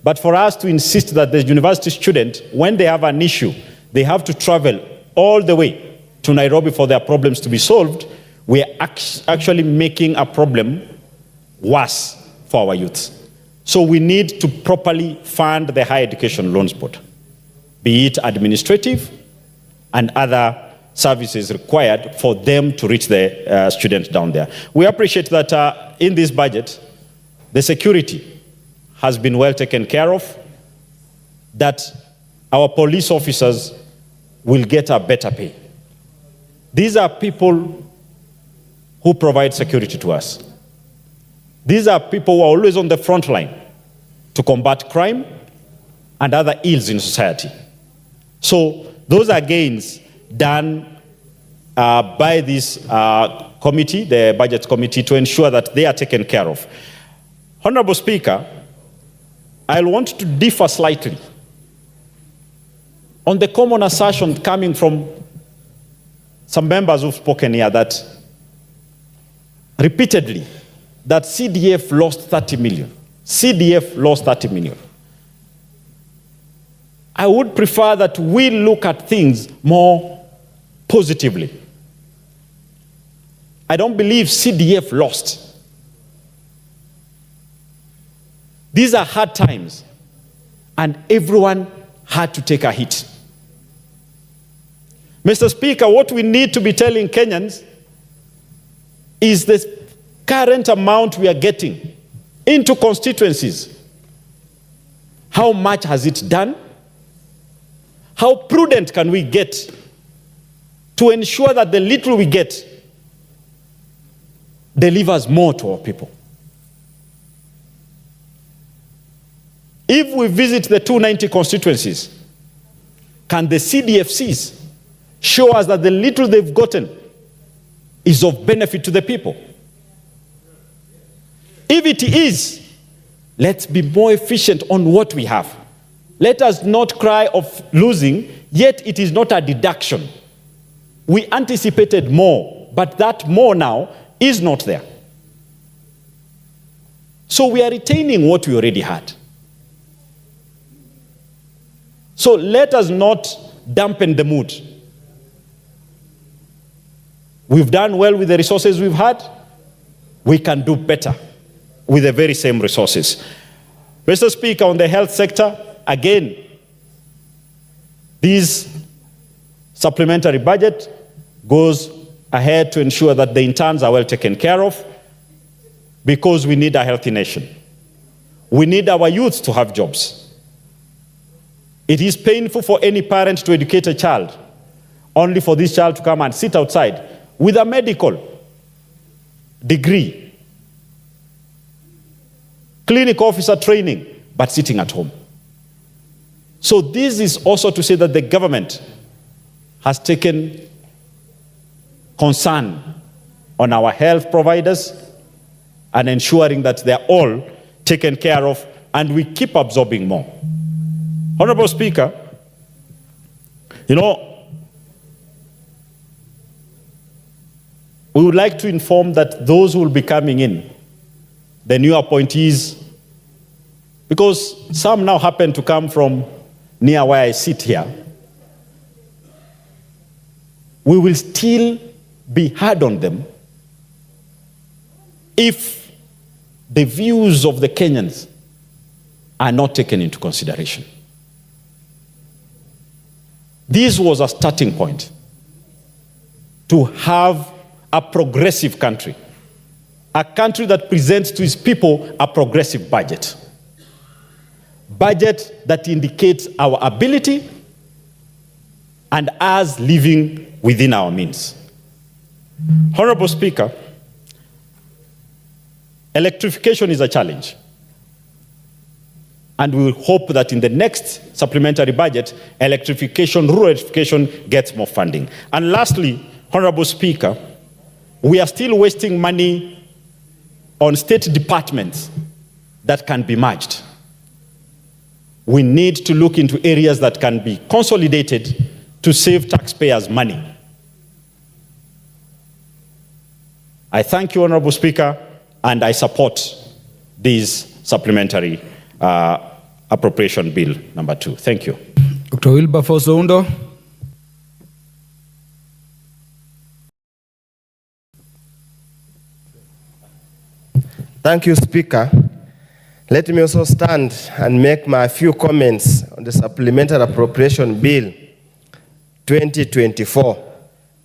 But for us to insist that the university student, when they have an issue, they have to travel all the way to Nairobi for their problems to be solved, we are actually making a problem worse for our youth. So we need to properly fund the Higher Education Loans Board, be it administrative and other services required for them to reach the students down there. We appreciate that in this budget, the security has been well taken care of, that our police officers will get a better pay. These are people who provide security to us. These are people who are always on the front line to combat crime and other ills in society. So those are gains done by this committee, the Budget Committee, to ensure that they are taken care of. Honorable Speaker, I want to differ slightly on the common assertion coming from some members who've spoken here that repeatedly that CDF lost 30 million. CDF lost 30 million. I would prefer that we look at things more positively. I don't believe CDF lost. These are hard times, and everyone had to take a hit. Mr. Speaker, what we need to be telling Kenyans is the current amount we are getting into constituencies. How much has it done? How prudent can we get to ensure that the little we get delivers more to our people? If we visit the 290 constituencies, can the CDFCs show us that the little they've gotten is of benefit to the people? If it is, let's be more efficient on what we have. Let us not cry of losing, yet it is not a deduction. We anticipated more, but that more now is not there. So we are retaining what we already had. So let us not dampen the mood. We've done well with the resources we've had. We can do better with the very same resources. Mr. Speaker, on the health sector, again, this supplementary budget goes ahead to ensure that the interns are well taken care of, because we need a healthy nation. We need our youth to have jobs. It is painful for any parent to educate a child, only for this child to come and sit outside with a medical degree, clinic officer training, but sitting at home. So this is also to say that the government has taken concern on our health providers and ensuring that they're all taken care of and we keep absorbing more. Honorable Speaker, you know, we would like to inform that those who will be coming in, the new appointees, because some now happen to come from near where I sit here, we will still be hard on them if the views of the Kenyans are not taken into consideration. This was a starting point to have a progressive country, a country that presents to its people a progressive budget. Budget that indicates our ability and us living within our means. Honorable Speaker, electrification is a challenge. And we will hope that in the next supplementary budget, electrification, rural electrification gets more funding. And lastly, Honorable Speaker, we are still wasting money on state departments that can be merged. We need to look into areas that can be consolidated to save taxpayers money. I thank you, Honorable Speaker, and I support this supplementary appropriation bill number 2. Thank you. Dr. Wilberforce Oundo. Thank you, Speaker. Let me also stand and make my few comments on the Supplementary Appropriation Bill 2024.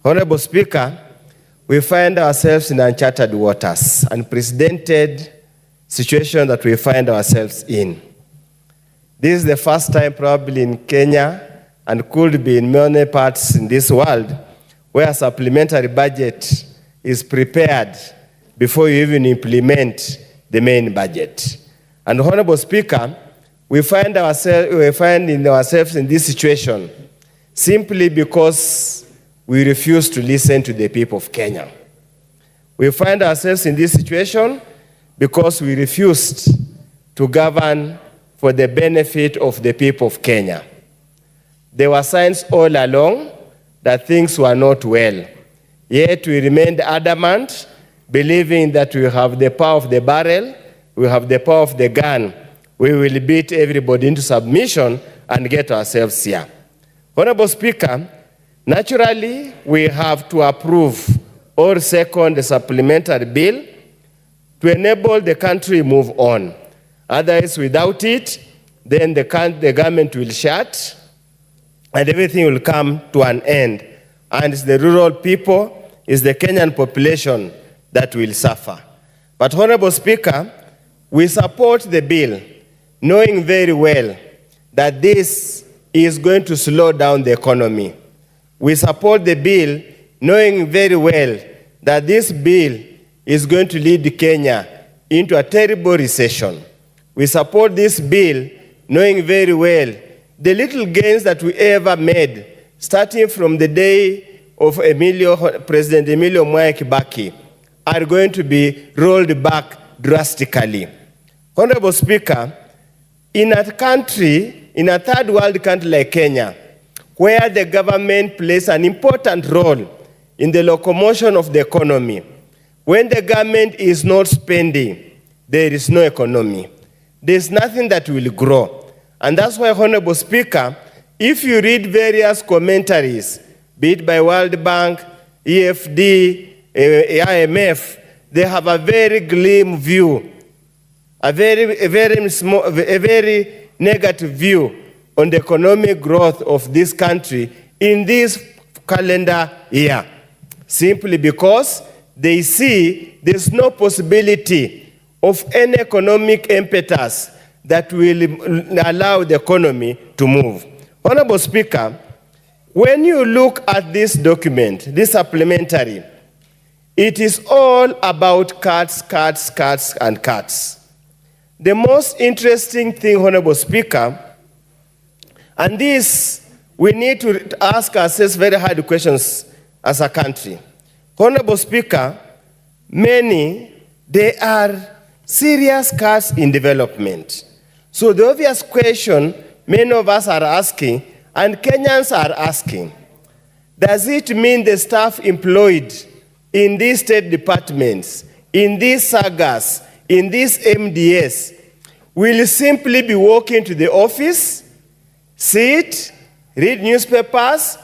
Honorable Speaker, we find ourselves in uncharted waters, unprecedented situation that we find ourselves in. This is the first time probably in Kenya, and could be in many parts in this world, where a supplementary budget is prepared before you even implement the main budget. And Honorable Speaker, we find ourselves in this situation simply because we refuse to listen to the people of Kenya. We find ourselves in this situation because we refused to govern for the benefit of the people of Kenya. There were signs all along that things were not well. Yet we remained adamant, believing that we have the power of the barrel, we have the power of the gun. We will beat everybody into submission and get ourselves here. Honorable Speaker, naturally, we have to approve or second the supplementary bill to enable the country move on. Otherwise, without it, then the government will shut and everything will come to an end. and it's the rural people, it's the Kenyan population that will suffer. But, Honorable Speaker, we support the bill, knowing very well that this is going to slow down the economy. We support the bill, knowing very well that this bill is going to lead Kenya into a terrible recession. We support this bill, knowing very well the little gains that we ever made, starting from the day of President Emilio Mwai Kibaki, are going to be rolled back drastically. Honorable Speaker, in a country, in a third world country like Kenya, where the government plays an important role in the locomotion of the economy, when the government is not spending, there is no economy. There's nothing that will grow. And that's why, Honorable Speaker, if you read various commentaries, be it by World Bank, EFD, IMF, they have a very glim view, a very negative view on the economic growth of this country in this calendar year, simply because they see there's no possibility of any economic impetus that will allow the economy to move. Honorable Speaker, when you look at this document, this supplementary, it is all about cuts, cuts, cuts, and cuts. The most interesting thing, Honorable Speaker, and this, we need to ask ourselves very hard questions as a country. Honorable Speaker, there are serious cuts in development. So the obvious question many of us are asking, and Kenyans are asking, does it mean the staff employed in these state departments, in these sagas, in these MDS, will simply be walking to the office, sit, read newspapers,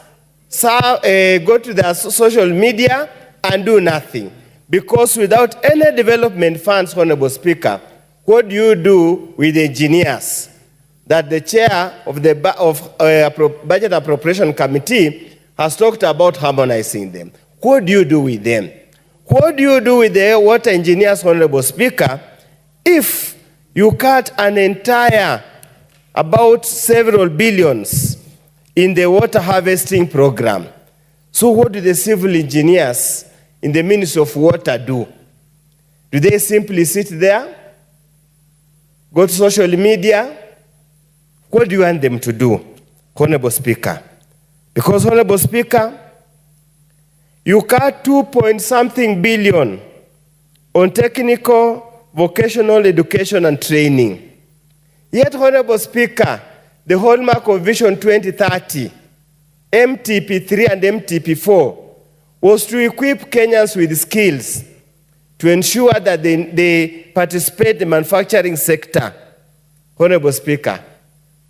go to their social media, and do nothing? Because without any development funds, Honorable Speaker, what do you do with the engineers that the chair of the Budget Appropriation Committee has talked about harmonizing them? What do you do with them? What do you do with the water engineers, Honorable Speaker, if you cut an entire, about several billions in the water harvesting program? So what do the civil engineers in the Ministry of Water do? Do they simply sit there, go to social media? What do you want them to do, Honorable Speaker? Because, Honorable Speaker, you cut 2-point-something billion on technical, vocational education and training. Yet, Honorable Speaker, the hallmark of Vision 2030, MTP3 and MTP4, was to equip Kenyans with skills to ensure that they participate in the manufacturing sector. Honorable Speaker,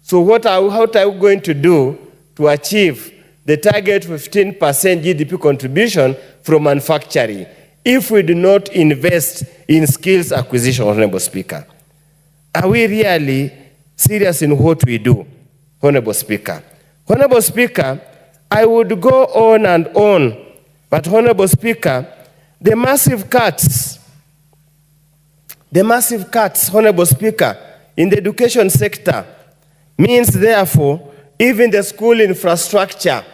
so what are we going to do to achieve the target 15% GDP contribution from manufacturing if we do not invest in skills acquisition, Honorable Speaker? Are we really serious in what we do, Honorable Speaker? Honorable Speaker, I would go on and on, but Honorable Speaker, the massive cuts, Honorable Speaker, in the education sector means, therefore, even the school infrastructure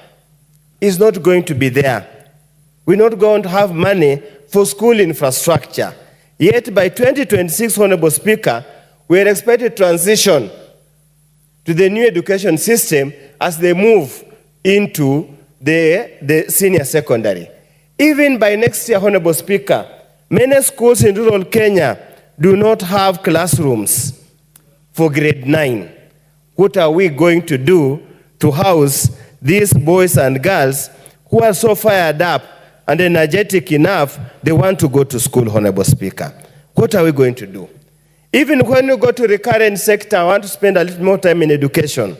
is not going to be there. We're not going to have money for school infrastructure. Yet by 2026, Honorable Speaker, we are expected to transition to the new education system as they move into the senior secondary. Even by next year, Honorable Speaker, many schools in rural Kenya do not have classrooms for grade 9. What are we going to do to house these boys and girls who are so fired up and energetic enough, they want to go to school, Honorable Speaker? What are we going to do? Even when you go to the current sector, I want to spend a little more time in education.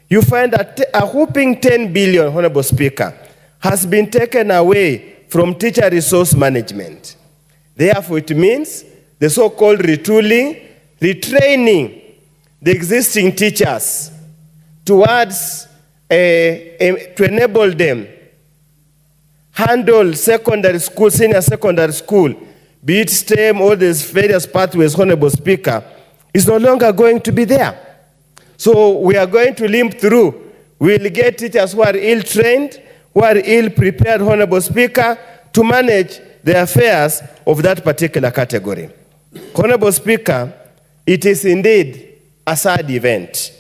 You find that a whopping 10 billion, Honorable Speaker, has been taken away from teacher resource management. Therefore, it means the so-called retooling, retraining the existing teachers towards to enable them handle secondary school, senior secondary school, be it STEM, all these various pathways, Honorable Speaker, is no longer going to be there. So we are going to limp through. We'll get teachers who are ill-trained, who are ill-prepared, Honorable Speaker, to manage the affairs of that particular category. Honorable Speaker, it is indeed a sad event.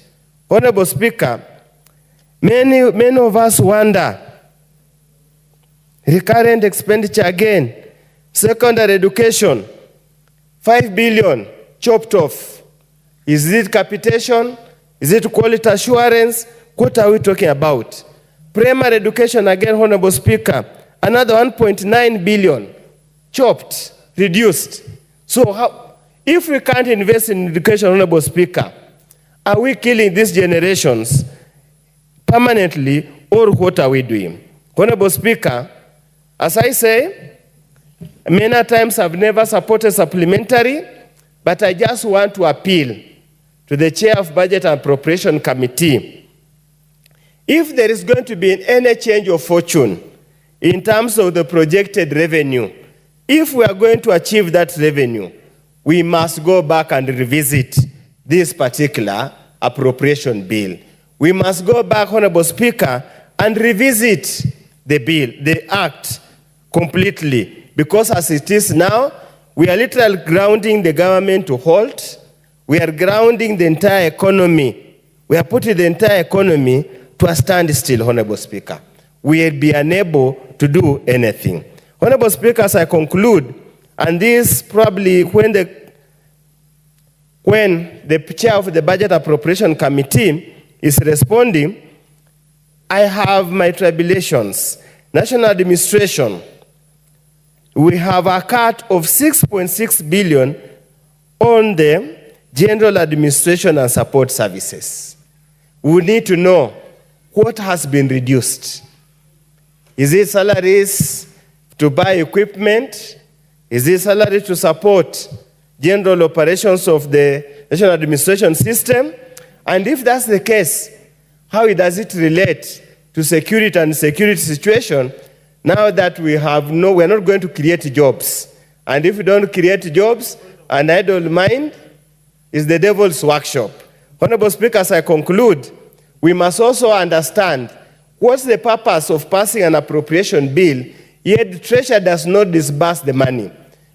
Honorable Speaker, many of us wonder, recurrent expenditure again, secondary education, 5 billion chopped off. Is it capitation? Is it quality assurance? What are we talking about? Primary education again, Honorable Speaker, another 1.9 billion chopped, reduced. So how, if we can't invest in education, Honorable Speaker, are we killing these generations permanently, or what are we doing? Honorable Speaker, as I say, many times I've never supported supplementary, but I just want to appeal to the Chair of Budget and Appropriation Committee. If there is going to be any change of fortune in terms of the projected revenue, if we are going to achieve that revenue, we must go back and revisit this particular appropriation bill. We must go back, Honorable Speaker, and revisit the bill, the act, completely. Because as it is now, we are literally grounding the government to halt. We are grounding the entire economy. We are putting the entire economy to a standstill, Honorable Speaker. We will be unable to do anything. Honorable Speaker, as I conclude, and this probably when the Chair of the Budget Appropriation Committee is responding, I have my tribulations. National Administration, we have a cut of 6.6 billion on the General Administration and Support Services. We need to know what has been reduced. Is it salaries to buy equipment? Is it salary to support general operations of the National Administration system? And if that's the case, how does it relate to security and security situation now that we're not going to create jobs? And if we don't create jobs, an idle mind is the devil's workshop. Honorable Speaker, as I conclude, we must also understand what's the purpose of passing an appropriation bill, yet the Treasury does not disburse the money.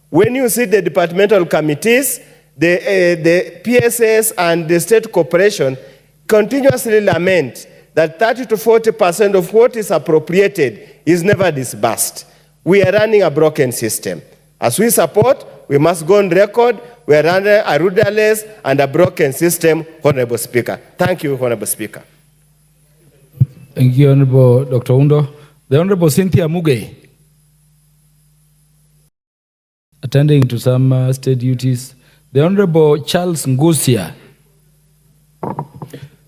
When you see the departmental committees, the PSS and the state corporation continuously lament that 30 to 40% of what is appropriated is never disbursed. We are running a broken system. As we support, we must go on record, we are running a rudderless and a broken system, Honorable Speaker. Thank you, Honorable Speaker. Thank you, Honorable Dr. Undo. The Honorable Cynthia Muge, attending to some state duties. The Honorable Charles Ngusia.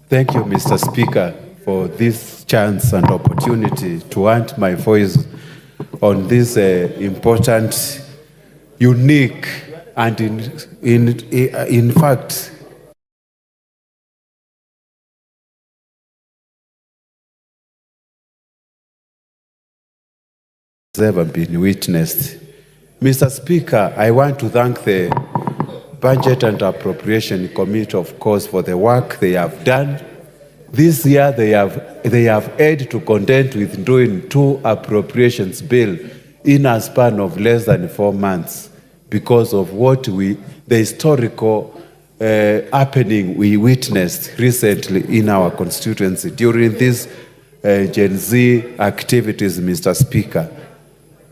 Thank you, Mr. Speaker, for this chance and opportunity to add my voice on this important, unique, and in fact, ever been witnessed. Mr. Speaker, I want to thank the Budget and Appropriation Committee, of course, for the work they have done. This year, they have had to contend with doing 2 appropriations bill in a span of less than 4 months because of the historical happening we witnessed recently in our constituency during these Gen Z activities, Mr. Speaker.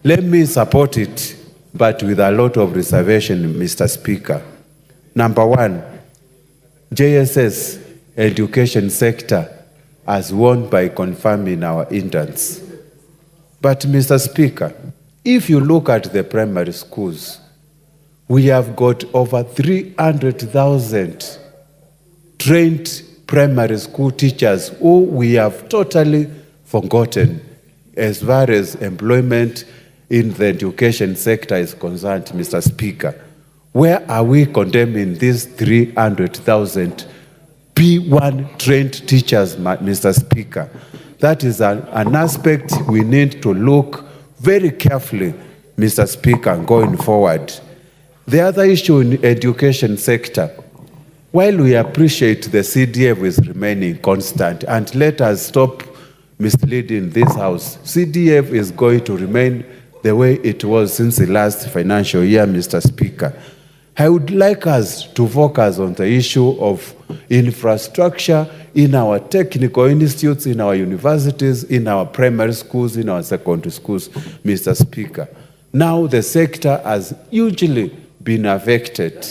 Let me support it, but with a lot of reservation, Mr. Speaker. Number 1, JSS education sector has won by confirming our interns. But, Mr. Speaker, if you look at the primary schools, we have got over 300,000 trained primary school teachers who we have totally forgotten as far as employment in the education sector is concerned, Mr. Speaker. Where are we condemning these 300,000 P1 trained teachers, Mr. Speaker? That is an aspect we need to look very carefully, Mr. Speaker, going forward. The other issue in the education sector, while we appreciate the CDF is remaining constant, and let us stop misleading this House, CDF is going to remain the way it was since the last financial year, Mr. Speaker. I would like us to focus on the issue of infrastructure in our technical institutes, in our universities, in our primary schools, in our secondary schools, Mr. Speaker. Now the sector has hugely been affected,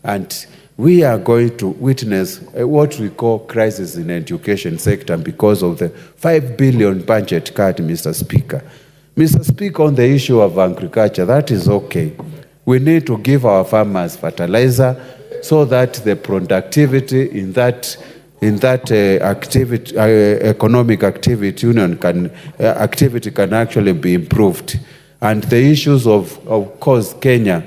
and we are going to witness what we call crisis in the education sector because of the 5 billion budget cut, Mr. Speaker. Mr. Speaker, on the issue of agriculture, that is okay. We need to give our farmers fertilizer so that the productivity in that economic activity union can actually be improved. And the issues of course, Kenya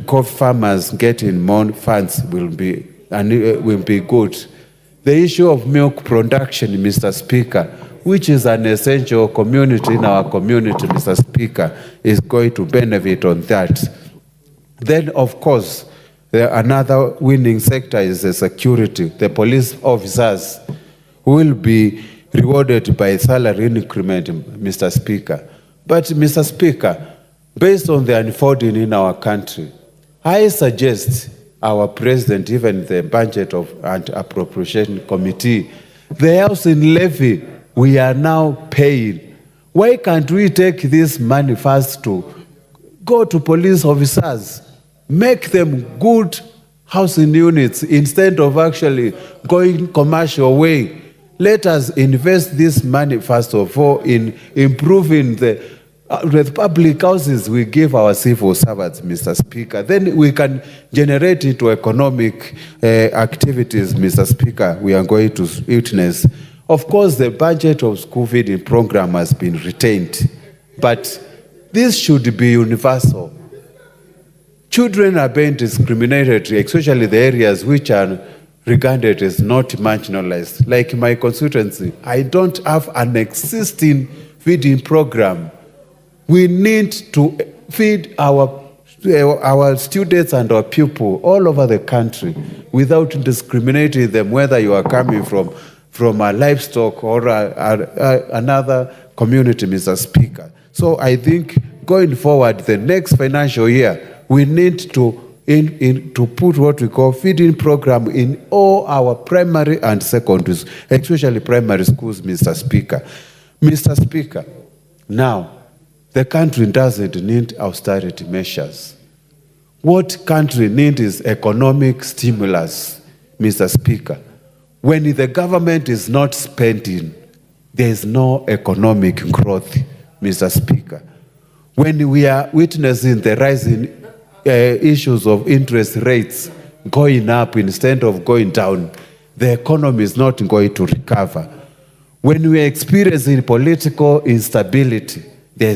coffee farmers getting more funds will be good. The issue of milk production, Mr. Speaker, which is an essential community in our community, Mr. Speaker, is going to benefit on that. Then, of course, another winning sector is the security. The police officers will be rewarded by salary increment, Mr. Speaker. But, Mr. Speaker, based on the unfolding in our country, I suggest our president, even the budget and appropriation committee, the housing levy we are now paying. Why can't we take this money first to go to police officers, make them good housing units instead of actually going commercial way? Let us invest this money first of all in improving the public houses we give our civil servants, Mr. Speaker. Then we can generate into economic activities, Mr. Speaker, we are going to witness. Of course, the budget of school feeding program has been retained, but this should be universal. Children are being discriminated, especially the areas which are regarded as not marginalized. Like my constituency, I don't have an existing feeding program. We need to feed our students and our pupils all over the country without discriminating them, whether you are coming from a livestock or another community, Mr. Speaker. So I think going forward, the next financial year, we need to put what we call feeding program in all our primary and secondaries, especially primary schools, Mr. Speaker. Mr. Speaker, now, the country doesn't need austerity measures. What country needs is economic stimulus, Mr. Speaker. When the government is not spending, there is no economic growth, Mr. Speaker. When we are witnessing the rising issues of interest rates going up instead of going down, the economy is not going to recover. When we are experiencing political instability,